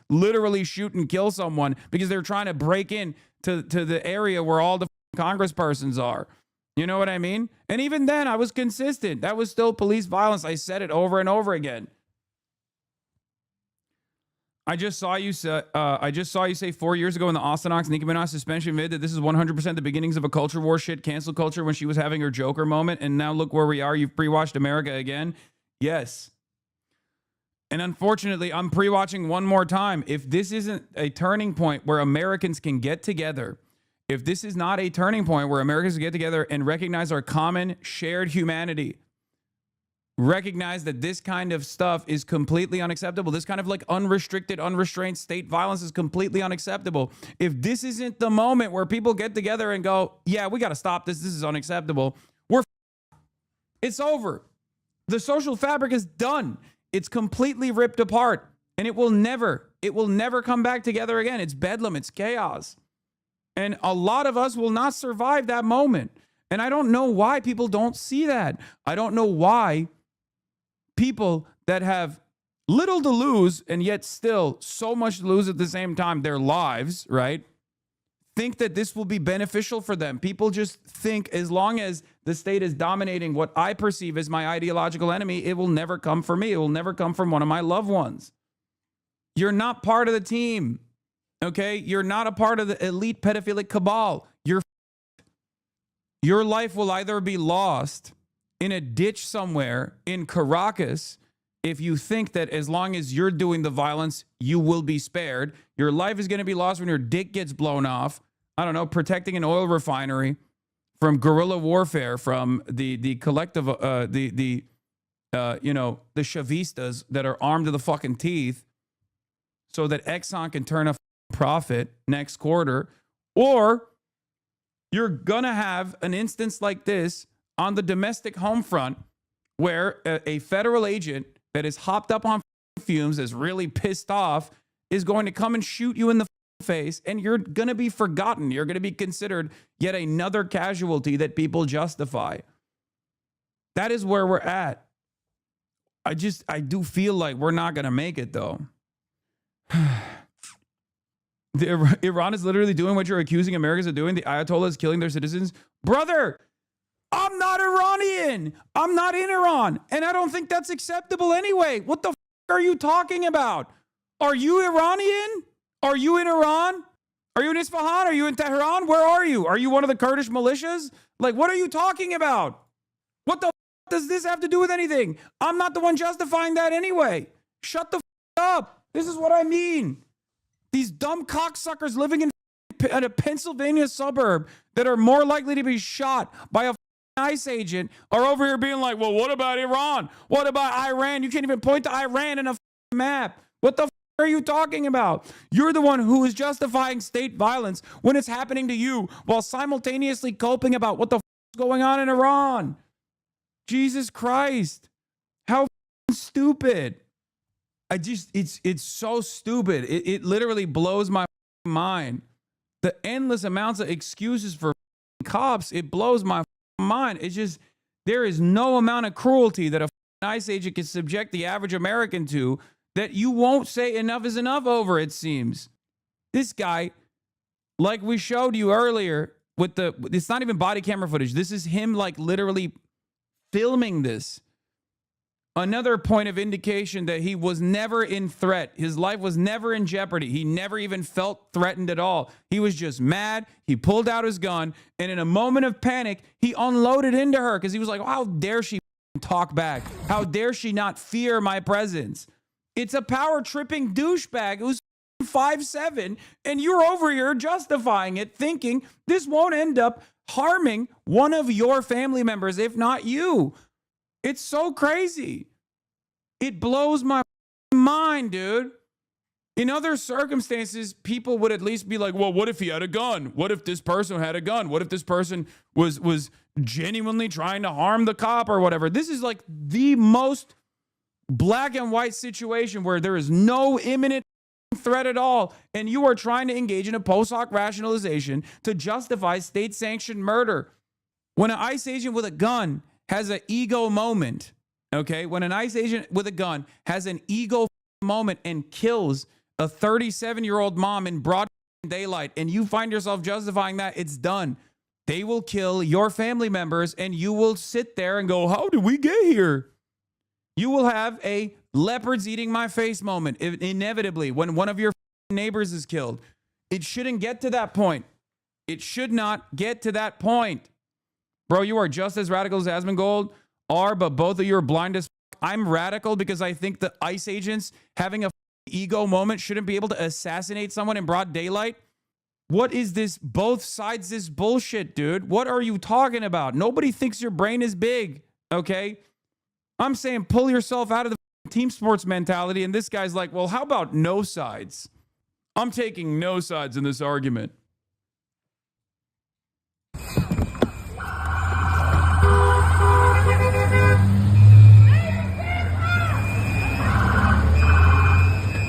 literally shoot and kill someone because they're trying to break in to the area where all the congresspersons are. You know what I mean? And even then, I was consistent. That was still police violence. I said it over and over again. I just saw you say 4 years ago in the Austin Ox Nicki Minaj suspension vid that this is 100% the beginnings of a culture war shit, cancel culture, when she was having her Joker moment. And now look where we are. You've pre-watched America again. Yes. And unfortunately, I'm pre-watching one more time. If this isn't a turning point where Americans can get together, if this is not a turning point where Americans get together and recognize our common shared humanity, recognize that this kind of stuff is completely unacceptable. This kind of, like, unrestricted, unrestrained state violence is completely unacceptable. If this isn't the moment where people get together and go, yeah, we got to stop this. This is unacceptable. It's over. The social fabric is done. It's completely ripped apart, and it will never come back together again. It's bedlam. It's chaos. And a lot of us will not survive that moment. And I don't know why people don't see that. I don't know why people that have little to lose and yet still so much to lose at the same time, their lives, right, think that this will be beneficial for them. People just think as long as the state is dominating what I perceive as my ideological enemy, it will never come for me. It will never come from one of my loved ones. You're not part of the team. Okay, you're not a part of the elite pedophilic cabal. Your life will either be lost in a ditch somewhere in Caracas if you think that as long as you're doing the violence, you will be spared. Your life is going to be lost when your dick gets blown off. I don't know, protecting an oil refinery from guerrilla warfare, from the collective, the Chavistas that are armed to the fucking teeth, so that Exxon can turn a profit next quarter. Or you're gonna have an instance like this on the domestic home front, where a federal agent that is hopped up on fumes, is really pissed off, is going to come and shoot you in the face, and you're gonna be forgotten. You're gonna be considered yet another casualty that people justify. That is where we're at. I do feel like we're not gonna make it, though. Iran is literally doing what you're accusing Americans of doing. The Ayatollah is killing their citizens. Brother, I'm not Iranian. I'm not in Iran. And I don't think that's acceptable anyway. What the are you talking about? Are you Iranian? Are you in Iran? Are you in Isfahan? Are you in Tehran? Where are you? Are you one of the Kurdish militias? Like, what are you talking about? What the does this have to do with anything? I'm not the one justifying that anyway. Shut the up. This is what I mean. These dumb cocksuckers living in a Pennsylvania suburb that are more likely to be shot by a ICE agent are over here being like, well, what about Iran? What about Iran? You can't even point to Iran in a map. What the are you talking about? You're the one who is justifying state violence when it's happening to you while simultaneously coping about what the is going on in Iran. Jesus Christ. How stupid. It's so stupid. It literally blows my mind. The endless amounts of excuses for cops, it blows my mind. It's just, there is no amount of cruelty that a ICE agent can subject the average American to that you won't say enough is enough over, it seems. This guy, like we showed you earlier, it's not even body camera footage. This is him like literally filming this. Another point of indication that he was never in threat. His life was never in jeopardy. He never even felt threatened at all. He was just mad. He pulled out his gun, and in a moment of panic, he unloaded into her because he was like, oh, how dare she talk back? How dare she not fear my presence? It's a power-tripping douchebag who's 5'7", and you're over here justifying it, thinking this won't end up harming one of your family members, if not you. It's so crazy. It blows my mind, dude. In other circumstances, people would at least be like, well, what if he had a gun? What if this person had a gun? What if this person was genuinely trying to harm the cop or whatever? This is like the most black and white situation where there is no imminent threat at all, and you are trying to engage in a post hoc rationalization to justify state-sanctioned murder. When an ICE agent with a gun has an ego moment, okay? When an ICE agent with a gun has an ego moment and kills a 37-year-old mom in broad daylight, and you find yourself justifying that, it's done. They will kill your family members, and you will sit there and go, how did we get here? You will have a leopards eating my face moment, inevitably, when one of your neighbors is killed. It shouldn't get to that point. It should not get to that point. Bro, you are just as radical as Asmongold are, but both of you are blind as I'm radical because I think the ICE agents having a ego moment shouldn't be able to assassinate someone in broad daylight. What is this? Both sides this bullshit, dude. What are you talking about? Nobody thinks your brain is big, okay? I'm saying pull yourself out of the team sports mentality, and this guy's like, well, how about no sides? I'm taking no sides in this argument.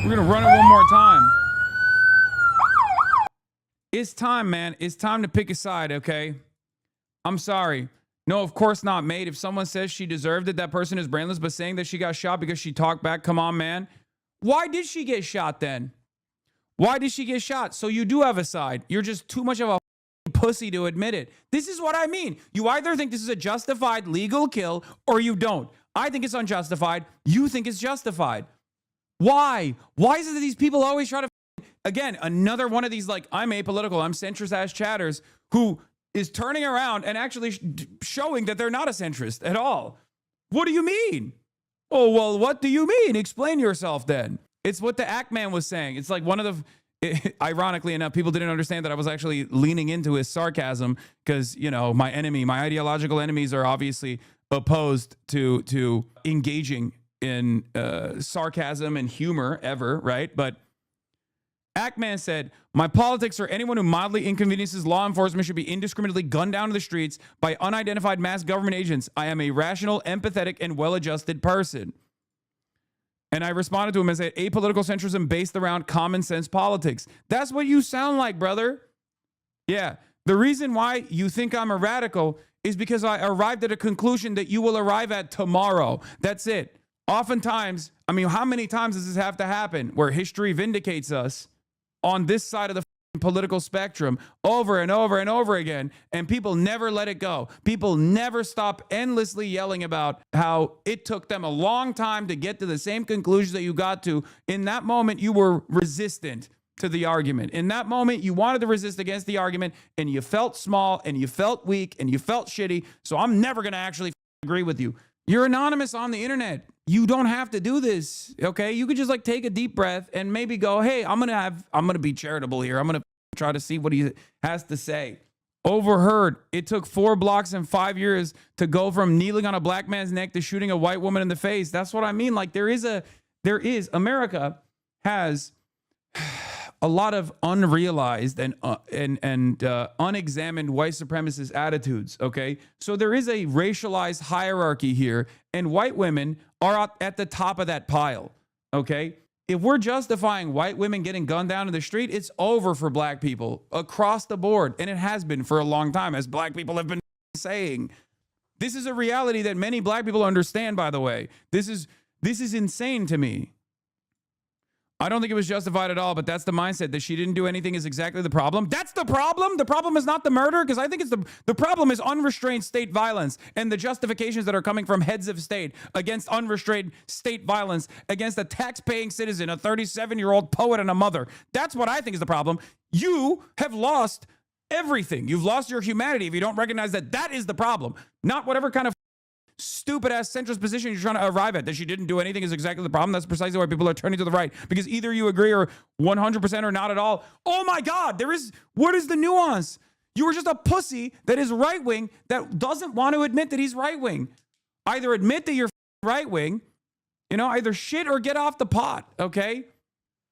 We're going to run it one more time. It's time, man. It's time to pick a side, okay? I'm sorry. No, of course not, mate. If someone says she deserved it, that person is brainless, but saying that she got shot because she talked back, come on, man. Why did she get shot then? Why did she get shot? So you do have a side. You're just too much of a pussy to admit it. This is what I mean. You either think this is a justified legal kill or you don't. I think it's unjustified. You think it's justified. Why? Why is it that these people always try to... Again, another one of these, like, I'm apolitical, I'm centrist-ass chatters who is turning around and actually showing that they're not a centrist at all. What do you mean? Oh, well, what do you mean? Explain yourself then. It's what the Ackman was saying. It's like one of the... Ironically enough, people didn't understand that I was actually leaning into his sarcasm because, you know, my ideological enemies are obviously opposed to engaging in sarcasm and humor ever, right? But Ackman said, my politics or anyone who mildly inconveniences law enforcement should be indiscriminately gunned down to the streets by unidentified mass government agents. I am a rational, empathetic, and well-adjusted person. And I responded to him and said, apolitical centrism based around common sense politics. That's what you sound like, brother. Yeah. The reason why you think I'm a radical is because I arrived at a conclusion that you will arrive at tomorrow. That's it. Oftentimes, I mean, how many times does this have to happen where history vindicates us? on this side of the political spectrum over and over and over again, and people never let it go. People never stop endlessly yelling about how it took them a long time to get to the same conclusions that you got to. In that moment, you were resistant to the argument. In that moment, you wanted to resist against the argument, and you felt small, and you felt weak, and you felt shitty, so I'm never going to actually agree with you. You're anonymous on the internet. You don't have to do this, okay? You could just like take a deep breath and maybe go, hey, I'm going to be charitable here. I'm going to try to see what he has to say. Overheard. It took 4 blocks and 5 years to go from kneeling on a black man's neck to shooting a white woman in the face. That's what I mean. Like America has a lot of unrealized and unexamined white supremacist attitudes, okay? So there is a racialized hierarchy here, and white women are at the top of that pile, okay? If we're justifying white women getting gunned down in the street, it's over for black people across the board, and it has been for a long time, as black people have been saying. This is a reality that many black people understand, by the way. This is insane to me. I don't think it was justified at all, but that's the mindset. That she didn't do anything is exactly the problem. That's the problem. The problem is not the murder, because I think it's the problem is unrestrained state violence and the justifications that are coming from heads of state against unrestrained state violence against a tax-paying citizen, a 37-year-old poet and a mother. That's what I think is the problem. You have lost everything. You've lost your humanity if you don't recognize that that is the problem, not whatever kind of stupid ass centrist position you're trying to arrive at. That she didn't do anything is exactly the problem. That's precisely why people are turning to the right, because either you agree or 100% or not at all. Oh my God, what is the nuance? You were just a pussy that is right wing that doesn't want to admit that he's right wing. Either admit that you're right wing, either shit or get off the pot, okay?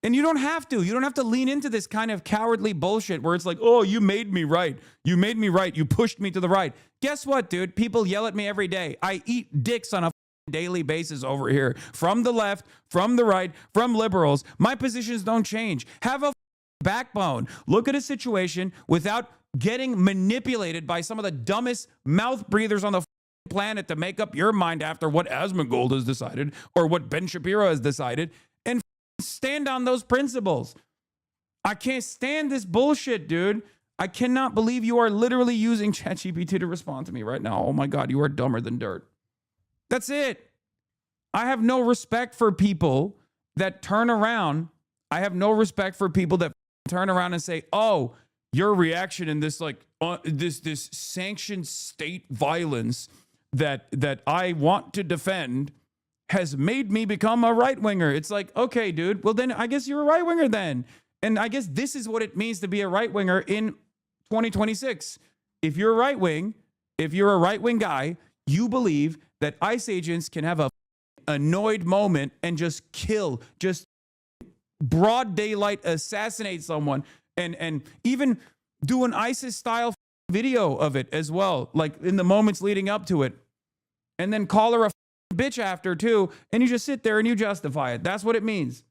And you don't have to. You don't have to lean into this kind of cowardly bullshit where it's like, oh, you made me right. You made me right. You pushed me to the right. Guess what, dude? People yell at me every day. I eat dicks on a daily basis over here. From the left, from the right, from liberals. My positions don't change. Have a backbone. Look at a situation without getting manipulated by some of the dumbest mouth breathers on the planet to make up your mind after what Asmongold has decided or what Ben Shapiro has decided, and stand on those principles. I can't stand this bullshit, dude. I cannot believe you are literally using ChatGPT to respond to me right now. Oh my God, you are dumber than dirt. That's it. I have no respect for people that turn around. I have no respect for people that turn around and say, oh, your reaction in this this sanctioned state violence that I want to defend has made me become a right-winger. It's like, okay, dude, well then I guess you're a right-winger then. And I guess this is what it means to be a right-winger in 2026. If you're a right-wing guy, you believe that ICE agents can have a annoyed moment and just kill, just broad daylight assassinate someone, and even do an ISIS-style video of it as well, like in the moments leading up to it, and then call her a bitch after too, and you just sit there and you justify it. That's what it means.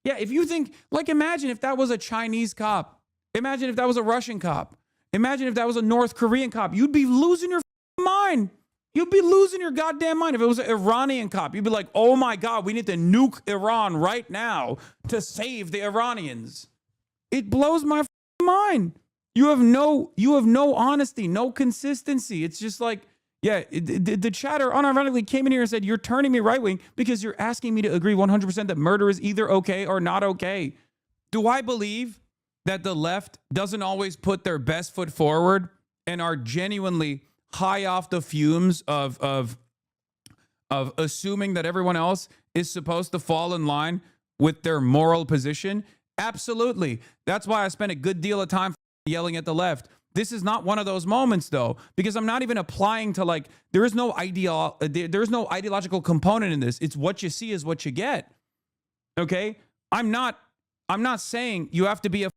Yeah, if you think, like, imagine if that was a Chinese cop. Imagine if that was a Russian cop. Imagine if that was a North Korean cop. You'd be losing your mind. You'd be losing your goddamn mind. If it was an Iranian cop, you'd be like, oh my God, we need to nuke Iran right now to save the Iranians. It blows my mind. You have no honesty, no consistency. It's just like, yeah, the chatter unironically came in here and said, you're turning me right wing because you're asking me to agree 100% that murder is either okay or not okay. Do I believe that the left doesn't always put their best foot forward and are genuinely high off the fumes of assuming that everyone else is supposed to fall in line with their moral position? Absolutely. That's why I spent a good deal of time yelling at the left. This is not one of those moments, though, because I'm not even applying to, like, there's no ideological component in this. It's what you see is what you get. Okay? I'm not saying you have to be a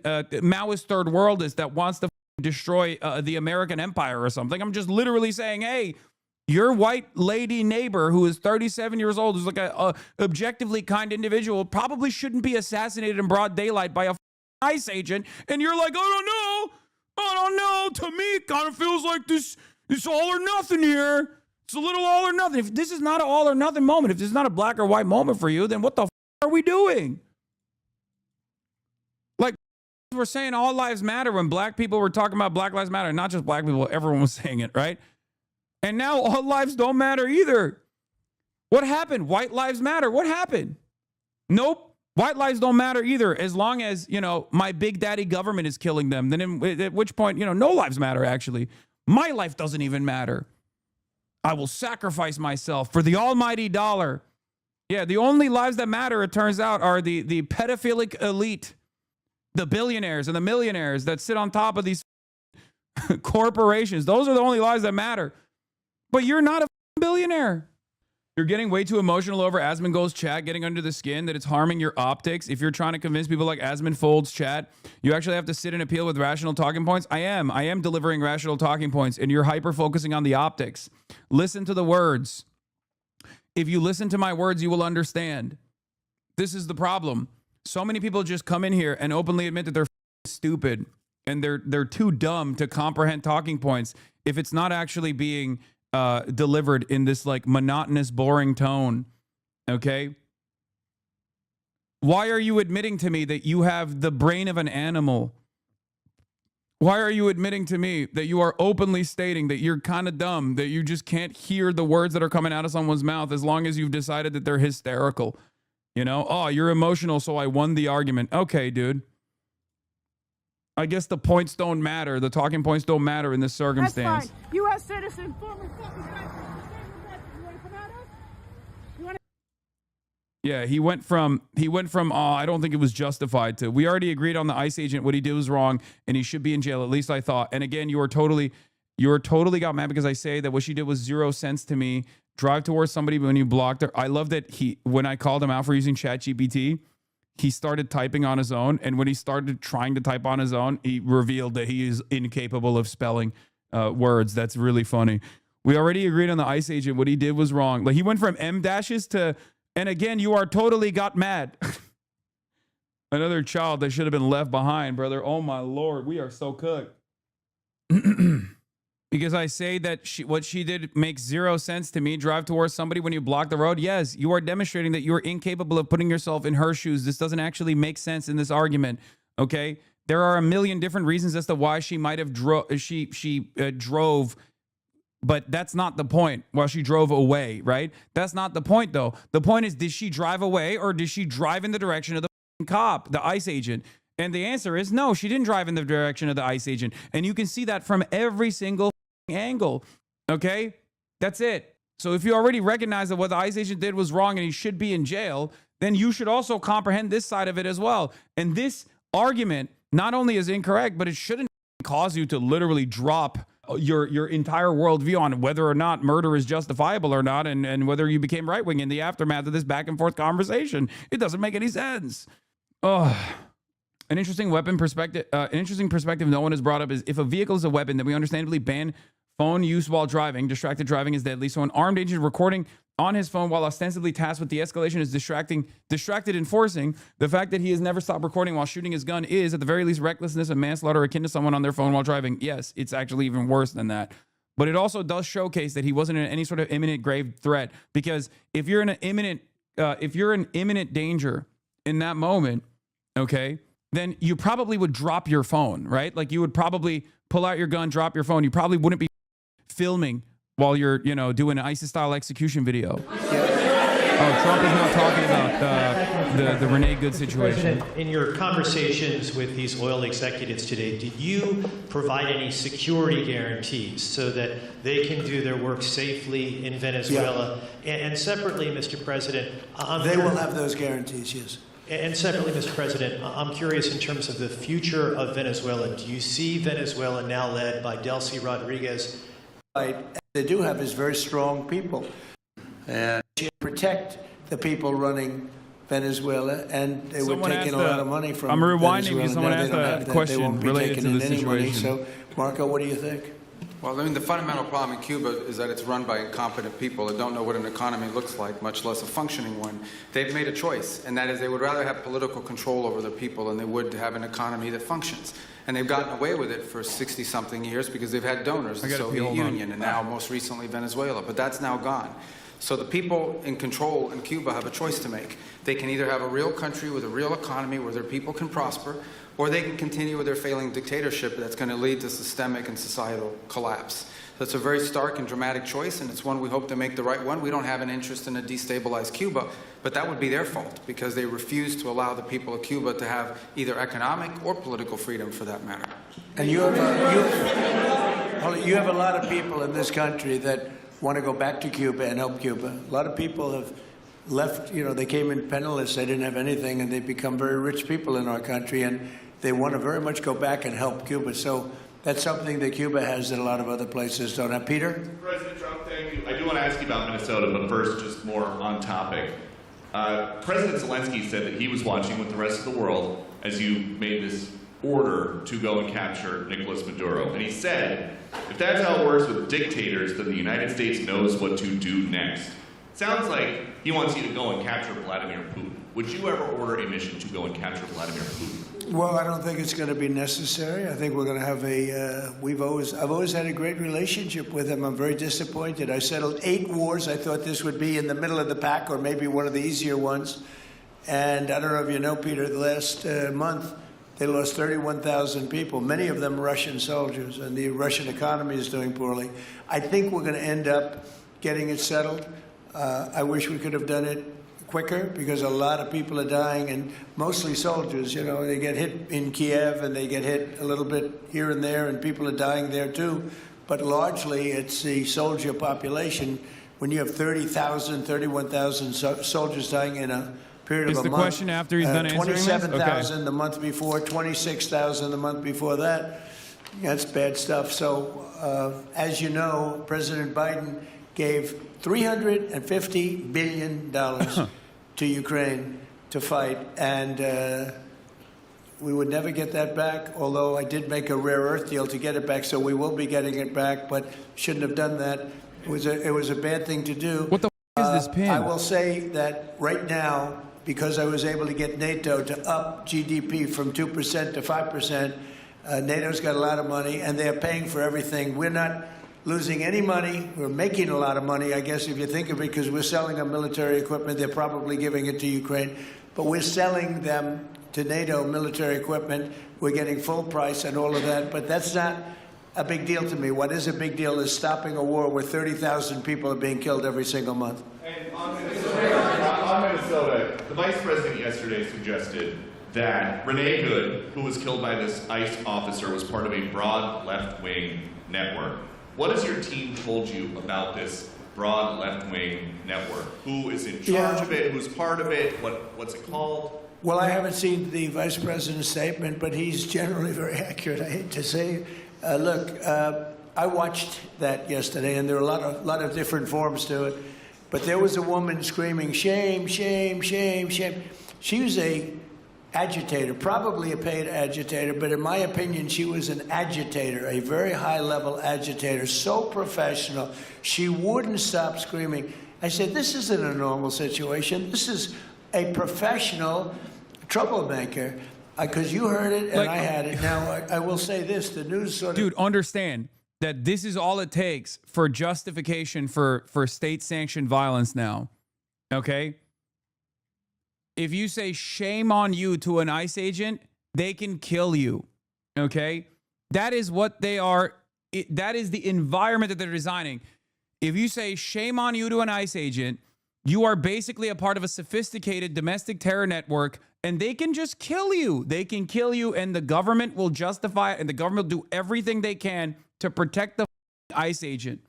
Maoist third worldist that wants to destroy the American empire or something. I'm just literally saying, hey, your white lady neighbor who is 37 years old, who's like a objectively kind individual, probably shouldn't be assassinated in broad daylight by a ICE agent. And you're like, I don't know. To me, it kind of feels like this all or nothing here. It's a little all or nothing. If this is not an all or nothing moment, if this is not a black or white moment for you, then what the are we doing? Like, were saying all lives matter when black people were talking about Black Lives Matter. Not just black people, everyone was saying it, right? And now all lives don't matter either. What happened? White lives matter. What happened? Nope. White lives don't matter either, as long as, you know, my big daddy government is killing them. Then at which point, you know, no lives matter, actually. My life doesn't even matter. I will sacrifice myself for the almighty dollar. Yeah, the only lives that matter, it turns out, are the pedophilic elite, the billionaires and the millionaires that sit on top of these corporations. Those are the only lives that matter. But you're not a billionaire. You're getting way too emotional over Asmongold's chat, getting under the skin, that it's harming your optics. If you're trying to convince people like Asmongold's chat, you actually have to sit and appeal with rational talking points. I am delivering rational talking points, and you're hyper-focusing on the optics. Listen to the words. If you listen to my words, you will understand. This is the problem. So many people just come in here and openly admit that they're stupid, and they're too dumb to comprehend talking points if it's not actually being delivered in this like monotonous, boring tone. Okay. Why are you admitting to me that you have the brain of an animal? Why are you admitting to me that you are openly stating that you're kind of dumb, that you just can't hear the words that are coming out of someone's mouth as long as you've decided that they're hysterical? You know, oh, you're emotional, so I won the argument. Okay, dude. I guess the points don't matter. The talking points don't matter in this circumstance. That's fine. U.S. citizen, former fucking guy. You want to come at us? You want to? Yeah, he went from I don't think it was justified to, we already agreed on the ICE agent, what he did was wrong, and he should be in jail. At least I thought. And again, you were totally got mad because I say that what she did was 0 cents to me. Drive towards somebody when you blocked her. I love that when I called him out for using ChatGPT, he started typing on his own, and when he started trying to type on his own, he revealed that he is incapable of spelling words. That's really funny. We already agreed on the ICE agent. What he did was wrong. Like, he went from M dashes to, and again, you are totally got mad. Another child that should have been left behind, brother. Oh my Lord, we are so cooked. Because I say that what she did makes 0 sense to me. Drive towards somebody when you block the road. Yes, you are demonstrating that you are incapable of putting yourself in her shoes. This doesn't actually make sense in this argument. Okay, there are a million different reasons as to why she might have drove, but that's not the point. While she drove away, right? That's not the point, though. The point is, did she drive away or did she drive in the direction of the cop, the ICE agent? And the answer is no, she didn't drive in the direction of the ICE agent. And you can see that from every single angle. Okay, that's it. So if you already recognize that what the ICE agent did was wrong and he should be in jail, then you should also comprehend this side of it as well. And this argument not only is incorrect, but it shouldn't cause you to literally drop your entire worldview on whether or not murder is justifiable or not, and whether you became right-wing in the aftermath of this back and forth conversation. It doesn't make any sense. Oh. An interesting perspective no one has brought up is, if a vehicle is a weapon, then we understandably ban phone use while driving. Distracted driving is deadly. So an armed agent recording on his phone while ostensibly tasked with de-escalation is distracted enforcing. The fact that he has never stopped recording while shooting his gun is, at the very least, recklessness and manslaughter akin to someone on their phone while driving. Yes, it's actually even worse than that. But it also does showcase that he wasn't in any sort of imminent grave threat, because if you're in imminent danger in that moment, okay, then you probably would drop your phone, right? Like, you would probably pull out your gun, drop your phone. You probably wouldn't be filming while you're, doing an ISIS-style execution video. Oh, Trump is not talking about the Renee Good situation. President, in your conversations with these oil executives today, did you provide any security guarantees so that they can do their work safely in Venezuela? Yeah. And separately, Mr. President, they will have those guarantees, yes. And separately, Mr. President, I'm curious in terms of the future of Venezuela. Do you see Venezuela now led by Delcy Rodriguez? Right. They do have is very strong people. And protect the people running Venezuela, and they were taking a lot of money from Venezuela. I'm rewinding because someone asked a question related to the situation. So, Marco, what do you think? Well, I mean, the fundamental problem in Cuba is that it's run by incompetent people that don't know what an economy looks like, much less a functioning one. They've made a choice, and that is they would rather have political control over the people than they would to have an economy that functions. And they've gotten away with it for 60-something years because they've had donors, the Soviet Union, and now most recently Venezuela. But that's now gone. So the people in control in Cuba have a choice to make. They can either have a real country with a real economy where their people can prosper, or they can continue with their failing dictatorship that's going to lead to systemic and societal collapse. That's a very stark and dramatic choice, and it's one we hope to make the right one. We don't have an interest in a destabilized Cuba, but that would be their fault because they refuse to allow the people of Cuba to have either economic or political freedom for that matter. And you have a lot of people in this country that want to go back to Cuba and help Cuba. A lot of people have left, they came in penniless, they didn't have anything, and they've become very rich people in our country, and they want to very much go back and help Cuba. So that's something that Cuba has that a lot of other places don't have. Peter? President Trump, thank you. I do want to ask you about Minnesota, but first, just more on topic. President Zelensky said that he was watching with the rest of the world as you made this order to go and capture Nicolas Maduro. And he said, if that's how it works with dictators, then the United States knows what to do next. Sounds like he wants you to go and capture Vladimir Putin. Would you ever order a mission to go and capture Vladimir Putin? Well, I don't think it's going to be necessary. I think we're going to have I've always had a great relationship with him. I'm very disappointed. I settled 8 wars. I thought this would be in the middle of the pack or maybe one of the easier ones. And I don't know if you know, Peter, the last month, they lost 31,000 people, many of them Russian soldiers, and the Russian economy is doing poorly. I think we're going to end up getting it settled. I wish we could have done it quicker because a lot of people are dying, and mostly soldiers. They get hit in Kiev and they get hit a little bit here and there, and people are dying there too. But largely, it's the soldier population. When you have 30,000, 31,000 soldiers dying in a period Is of a the month. question after he's done answering this? 27,000 the month before, 26,000 the month before that. That's bad stuff. So, as you know, President Biden gave $350 billion to Ukraine to fight, and we would never get that back, although I did make a rare earth deal to get it back, so we will be getting it back, but shouldn't have done that. It was a bad thing to do. What the is this pin? I will say that right now, because I was able to get NATO to up GDP from 2% to 5%, NATO's got a lot of money, and they're paying for everything. We're not losing any money. We're making a lot of money, I guess, if you think of it, because we're selling them military equipment. They're probably giving it to Ukraine. But we're selling them to NATO military equipment. We're getting full price and all of that. But that's not a big deal to me. What is a big deal is stopping a war where 30,000 people are being killed every single month. And on Minnesota, the vice president yesterday suggested that Renee Good, who was killed by this ICE officer, was part of a broad left-wing network. What has your team told you about this broad left-wing network? Who is in charge of it? Who's part of it? What's it called? Well, I haven't seen the vice president's statement, but he's generally very accurate. I hate to say. Look, I watched that yesterday, and there are a lot of different forms to it. But there was a woman screaming, "Shame, shame, shame, shame." She was a agitator, probably a paid agitator, but in my opinion, she was an agitator, a very high-level agitator, so professional. She wouldn't stop screaming. I said, this isn't a normal situation. This is a professional troublemaker. Because you heard it and I had it. Now, I will say this, the news sort of... Dude, understand that this is all it takes for justification for state-sanctioned violence now, okay? If you say shame on you to an ICE agent, they can kill you, okay? That is what they are. That is the environment that they're designing. If you say shame on you to an ICE agent, you are basically a part of a sophisticated domestic terror network, and they can just kill you. They can kill you, and the government will justify it, and the government will do everything they can to protect the ICE agent,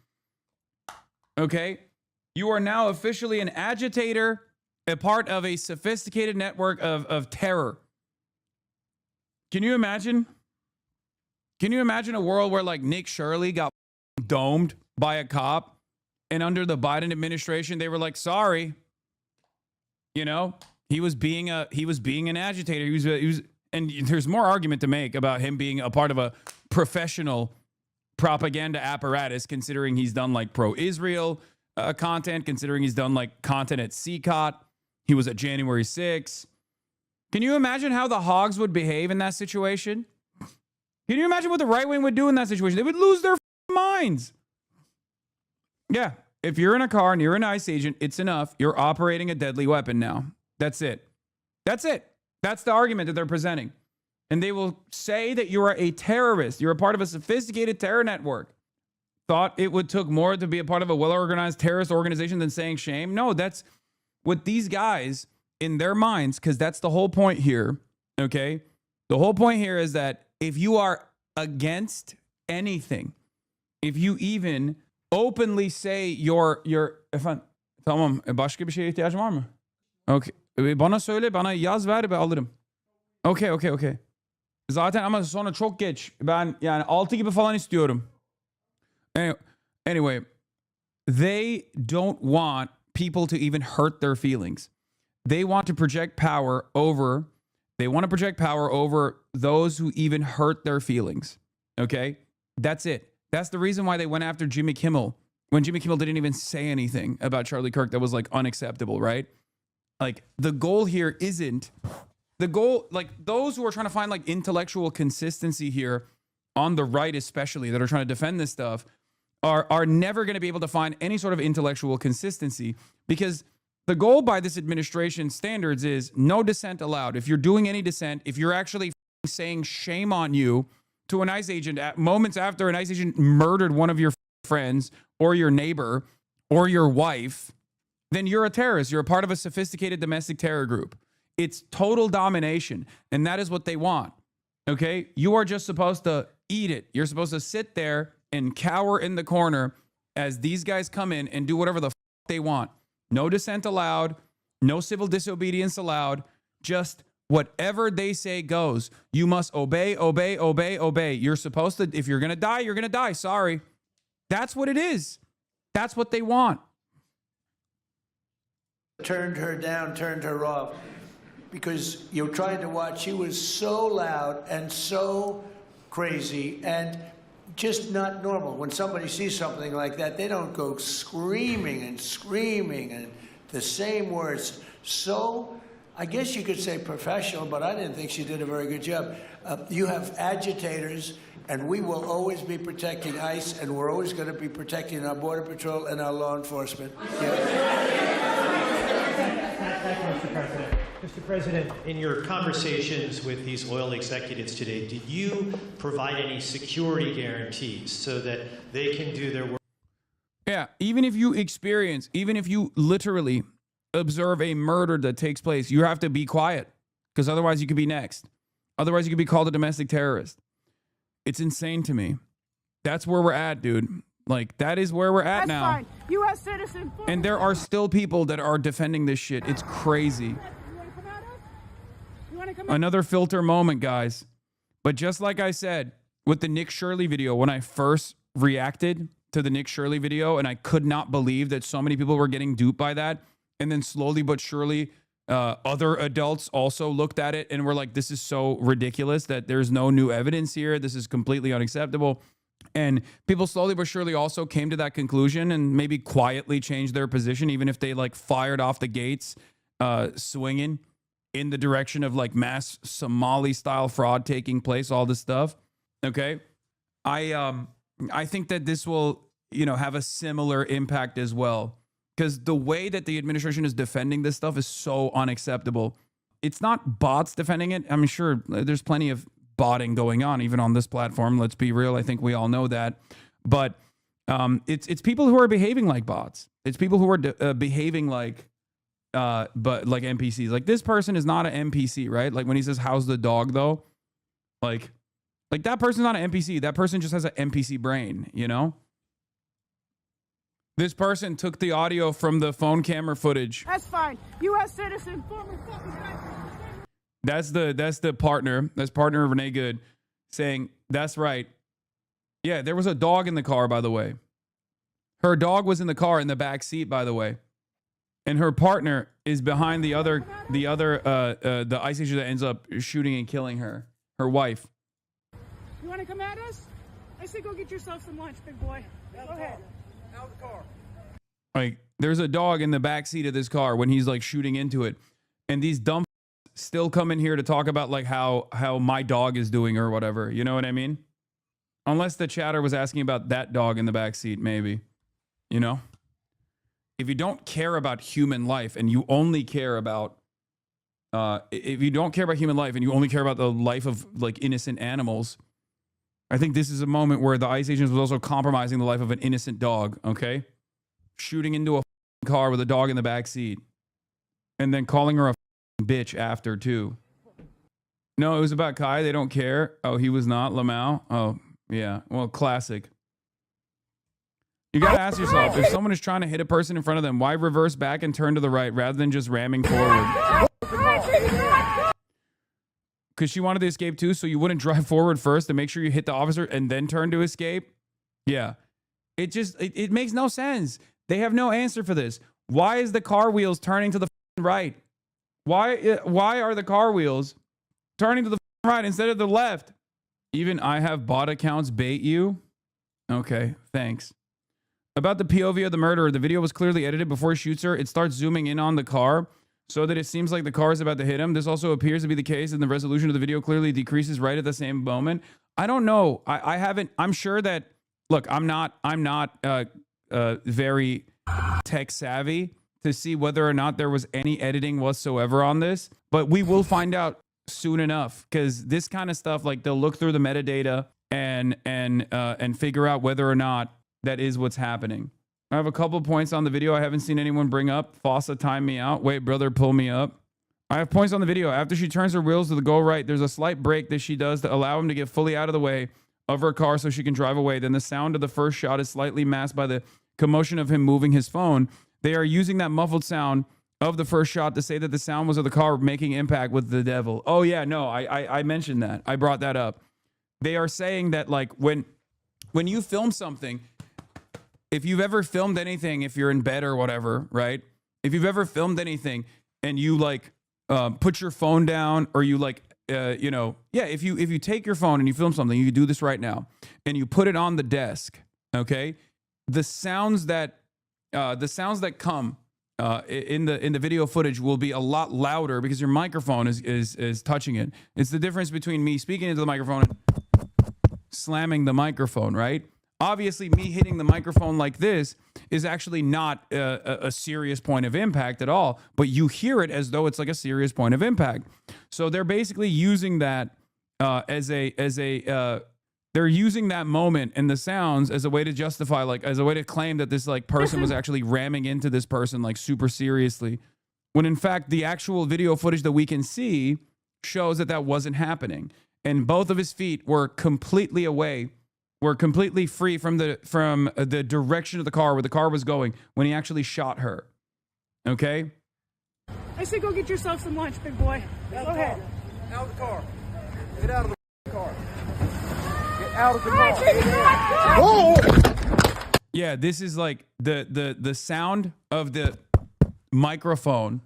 okay? You are now officially an agitator, a part of a sophisticated network of terror. Can you imagine? Can you imagine a world where like Nick Shirley got domed by a cop, and under the Biden administration, they were like, sorry, he was being an agitator. He was, and there's more argument to make about him being a part of a professional propaganda apparatus, considering he's done like pro-Israel content, considering he's done like content at CCOT. He was at January 6th. Can you imagine how the hogs would behave in that situation? Can you imagine what the right wing would do in that situation? They would lose their minds. Yeah, If you're in a car and you're an ICE agent, it's enough. You're operating a deadly weapon now. That's it. That's it. That's the argument that they're presenting. And they will say that you are a terrorist. You're a part of a sophisticated terror network. Thought it would took more to be a part of a well-organized terrorist organization than saying shame? No, that's what these guys in their minds, because that's the whole point here, okay? The whole point here is that if you are against anything, if you even openly say you're efendim tamam başka bir şeye ihtiyacın var mı? Okay. Bana söyle, bana yaz ver ve alırım. Okay. Zaten ama sonra çok geç. Ben yani 6 gibi falan istiyorum. Anyway, they don't want people to even hurt their feelings. They want to project power over those who even hurt their feelings. Okay? That's it. That's the reason why they went after Jimmy Kimmel when Jimmy Kimmel didn't even say anything about Charlie Kirk that was like unacceptable, right? Like the goal here isn't the goal, like those who are trying to find like intellectual consistency here on the right, especially that are trying to defend this stuff are never going to be able to find any sort of intellectual consistency, because the goal by this administration standards is no dissent allowed. If you're doing any dissent, if you're actually saying shame on you to an ICE agent at moments after an ICE agent murdered one of your friends or your neighbor or your wife, then you're a terrorist. You're a part of a sophisticated domestic terror group. It's total domination, and that is what they want. Okay? You are just supposed to eat it. You're supposed to sit there and cower in the corner as these guys come in and do whatever the they want. No dissent allowed. No civil disobedience allowed. Just whatever they say goes. You must obey. You're supposed to, if you're going to die, you're going to die. Sorry. That's what it is. That's what they want. Turned her down, turned her off, because you're trying to watch. She was so loud and so crazy and just not normal. When somebody sees something like that, they don't go screaming and the same words. So I guess you could say professional, but I didn't think she did a very good job. You have agitators, and we will always be protecting ICE, and we're always going to be protecting our Border Patrol and our law enforcement. Mr. President. Mr. President, in your conversations with these oil executives today, did you provide any security guarantees so that they can do their work? Yeah, even if you literally observe a murder that takes place, you have to be quiet, because otherwise you could be next. Otherwise you could be called a domestic terrorist. It's insane to me. That's where we're at, dude. Like, that is where we're at now. Fine. U.S. citizen. And there are still people that are defending this shit. It's crazy. Another filter moment, guys. But just like I said with the Nick Shirley video, when I first reacted to the Nick Shirley video, and I could not believe that so many people were getting duped by that, and then slowly but surely other adults also looked at it and were like, this is so ridiculous that there's no new evidence here. This is completely unacceptable. And people slowly but surely also came to that conclusion and maybe quietly changed their position, even if they like fired off the gates swinging in the direction of like mass Somali style fraud taking place, all this stuff. Okay. I think that this will, have a similar impact as well, because the way that the administration is defending this stuff is so unacceptable. It's not bots defending it. I'm sure there's plenty of botting going on even on this platform. Let's be real. I think we all know that. But it's people who are behaving like bots. It's people who are behaving like NPCs. Like, this person is not an NPC, right? Like when he says, "How's the dog?" though, like that person's not an NPC. That person just has an NPC brain, This person took the audio from the phone camera footage. That's fine. U.S. citizen, former. That's the partner. That's partner Renee Good saying, that's right. Yeah, there was a dog in the car, by the way. Her dog was in the car in the back seat, by the way. And her partner is behind the ICE agent that ends up shooting and killing her wife. You want to come at us? I say go get yourself some lunch, big boy. Go ahead. Out of the car. Like, there's a dog in the back seat of this car when he's like shooting into it. And these dumb still come in here to talk about like how my dog is doing or whatever. You know what I mean? Unless the chatter was asking about that dog in the back seat, maybe. if you don't care about human life and you only care about if you don't care about human life and you only care about the life of like innocent animals, I think this is a moment where the ICE agents was also compromising the life of an innocent dog, okay? Shooting into a car with a dog in the back seat and then calling her a bitch after too. No, it was about Kai. They don't care. Oh, he was not Lamau. Oh, yeah. Well, classic. You got to ask yourself, if someone is trying to hit a person in front of them, why reverse back and turn to the right rather than just ramming forward? Because she wanted to escape too, so you wouldn't drive forward first to make sure you hit the officer and then turn to escape? Yeah. It makes no sense. They have no answer for this. Why is the car wheels turning to the right? Why are the car wheels turning to the right instead of the left? Even I have bot accounts bait you? Okay, thanks. About the POV of the murderer, the video was clearly edited before he shoots her. It starts zooming in on the car so that it seems like the car is about to hit him. This also appears to be the case, and the resolution of the video clearly decreases right at the same moment. I don't know. I haven't. I'm sure that. Look, I'm not very tech savvy to see whether or not there was any editing whatsoever on this, but we will find out soon enough, because this kind of stuff, like they'll look through the metadata and figure out whether or not that is what's happening. I have a couple points on the video I haven't seen anyone bring up. Fossa, time me out. Wait, brother, pull me up. I have points on the video. After she turns her wheels to the go right, there's a slight brake that she does to allow him to get fully out of the way of her car so she can drive away. Then the sound of the first shot is slightly masked by the commotion of him moving his phone. They are using that muffled sound of the first shot to say that the sound was of the car making impact with the devil. Oh yeah, no, I mentioned that. I brought that up. They are saying that like when you film something, if you've ever filmed anything, if you're in bed or whatever, right? If you've ever filmed anything and you like put your phone down, or you like if you take your phone and you film something, you can do this right now, and you put it on the desk, okay? The sounds that come in the video footage will be a lot louder because your microphone is touching it. It's the difference between me speaking into the microphone and slamming the microphone, right? Obviously, me hitting the microphone like this is actually not a serious point of impact at all, but you hear it as though it's like a serious point of impact. So they're basically using that they're using that moment and the sounds as a way to justify, like as a way to claim that this like person was actually ramming into this person like super seriously, when in fact the actual video footage that we can see shows that wasn't happening, and both of his feet were completely away. Were completely free from the direction of the car where the car was going when he actually shot her. Okay? I say go get yourself some lunch, big boy. Go ahead. Out of the car. Get out of the car. Get out of the car. Whoa! Yeah, this is like the sound of the microphone.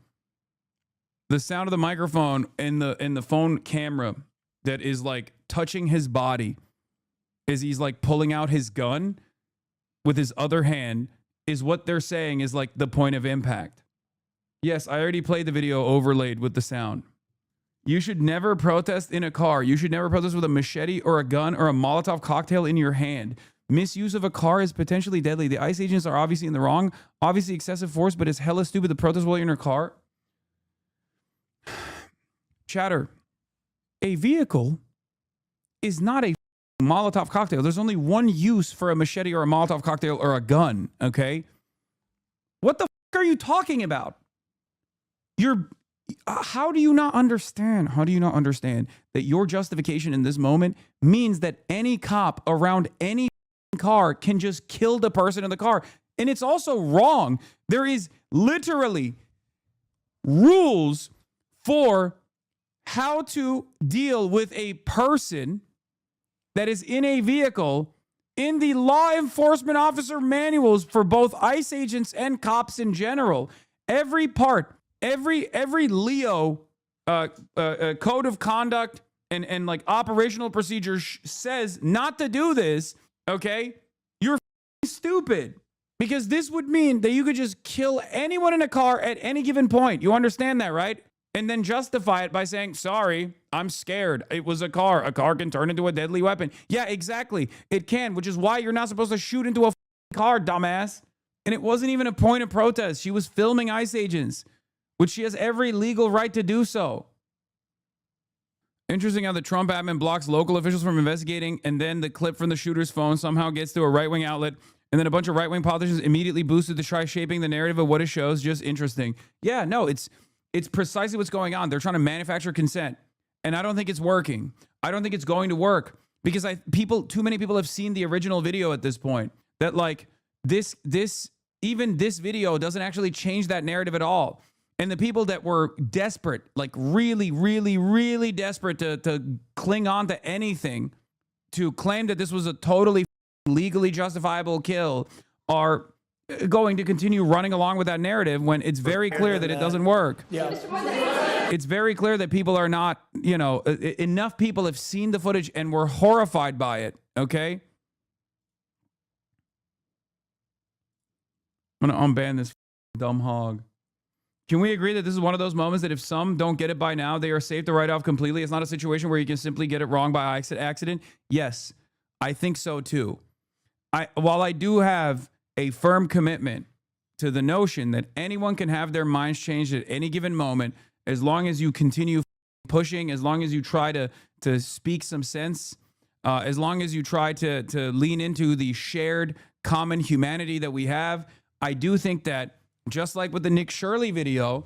The sound of the microphone in the phone camera that is like touching his body as he's like pulling out his gun with his other hand is what they're saying is like the point of impact. Yes, I already played the video overlaid with the sound. You should never protest in a car. You should never protest with a machete or a gun or a Molotov cocktail in your hand. Misuse of a car is potentially deadly. The ICE agents are obviously in the wrong. Obviously excessive force, but it's hella stupid to protest while you're in your car. Chatter. A vehicle is not a Molotov cocktail. There's only one use for a machete or a Molotov cocktail or a gun, okay? What the fuck are you talking about? How do you not understand? How do you not understand that your justification in this moment means that any cop around any car can just kill the person in the car? And it's also wrong. There is literally rules for how to deal with a person that is in a vehicle in the law enforcement officer manuals for both ICE agents and cops in general. Every part, every Leo code of conduct and like operational procedures says not to do this, okay? You're stupid, because this would mean that you could just kill anyone in a car at any given point. You understand that, right? And then justify it by saying, sorry, I'm scared. It was a car. A car can turn into a deadly weapon. Yeah, exactly. It can, which is why you're not supposed to shoot into a car, dumbass. And it wasn't even a point of protest. She was filming ICE agents, which she has every legal right to do so. Interesting how the Trump admin blocks local officials from investigating, and then the clip from the shooter's phone somehow gets to a right-wing outlet, and then a bunch of right-wing politicians immediately boosted to try shaping the narrative of what it shows. Just interesting. Yeah, no, it's precisely what's going on. They're trying to manufacture consent, and I don't think it's working. I don't think it's going to work because too many people have seen the original video at this point. That like even this video doesn't actually change that narrative at all. And the people that were desperate, like really, really, really desperate to cling on to anything, to claim that this was a totally legally justifiable kill, are going to continue running along with that narrative when it's very clear that it doesn't work. Yeah. It's very clear that people are not, enough people have seen the footage and were horrified by it, okay? I'm going to unban this dumb hog. Can we agree that this is one of those moments that if some don't get it by now, they are safe to write off completely? It's not a situation where you can simply get it wrong by accident. Yes, I think so too. While I do have a firm commitment to the notion that anyone can have their minds changed at any given moment, as long as you continue pushing, as long as you try to speak some sense, as long as you try to lean into the shared common humanity that we have, I do think that just like with the Nick Shirley video,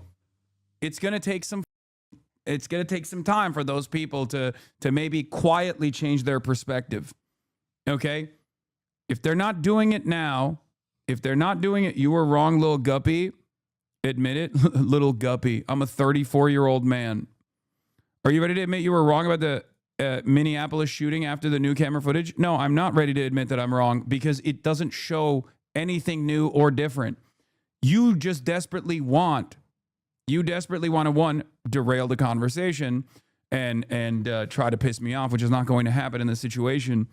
it's going to take some time for those people to maybe quietly change their perspective. Okay? If they're not doing it now, you were wrong, little guppy. Admit it, little guppy. I'm a 34-year-old man. Are you ready to admit you were wrong about the Minneapolis shooting after the new camera footage? No, I'm not ready to admit that I'm wrong because it doesn't show anything new or different. You just desperately want to, one, derail the conversation and try to piss me off, which is not going to happen in this situation,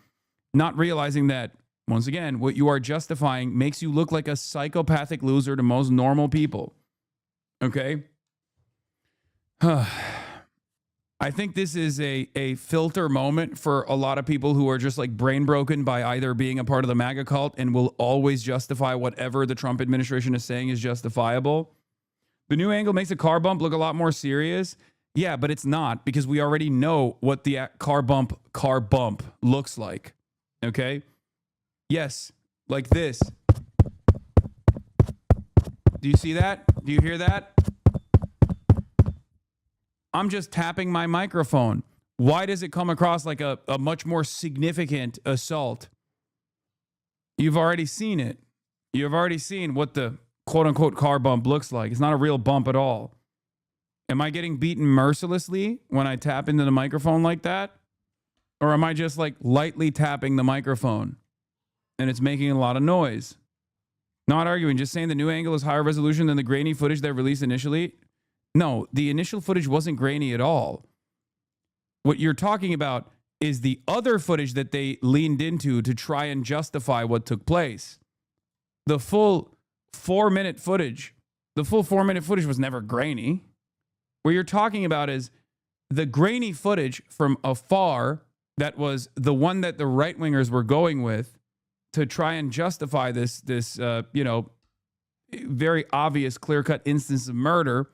not realizing that, once again, what you are justifying makes you look like a psychopathic loser to most normal people. Okay? I think this is a filter moment for a lot of people who are just like brain broken by either being a part of the MAGA cult and will always justify whatever the Trump administration is saying is justifiable. The new angle makes a car bump look a lot more serious. Yeah, but it's not because we already know what the car bump looks like. Okay? Yes, like this. Do you see that? Do you hear that? I'm just tapping my microphone. Why does it come across like a much more significant assault? You've already seen it. You've already seen what the quote-unquote car bump looks like. It's not a real bump at all. Am I getting beaten mercilessly when I tap into the microphone like that? Or am I just like lightly tapping the microphone and it's making a lot of noise? Not arguing, just saying the new angle is higher resolution than the grainy footage they released initially. No, the initial footage wasn't grainy at all. What you're talking about is the other footage that they leaned into to try and justify what took place. The full 4-minute footage was never grainy. What you're talking about is the grainy footage from afar that was the one that the right-wingers were going with to try and justify this very obvious, clear-cut instance of murder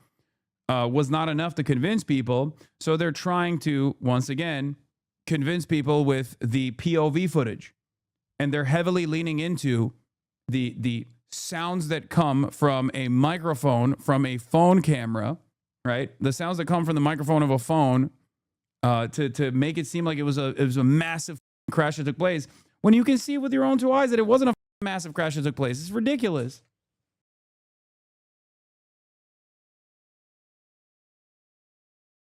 was not enough to convince people. So they're trying to, once again, convince people with the POV footage. And they're heavily leaning into the sounds that come from a microphone, from a phone camera, right? The sounds that come from the microphone of a phone to make it seem like it was a massive crash that took place, when you can see with your own two eyes that it wasn't a massive crash that took place. It's ridiculous.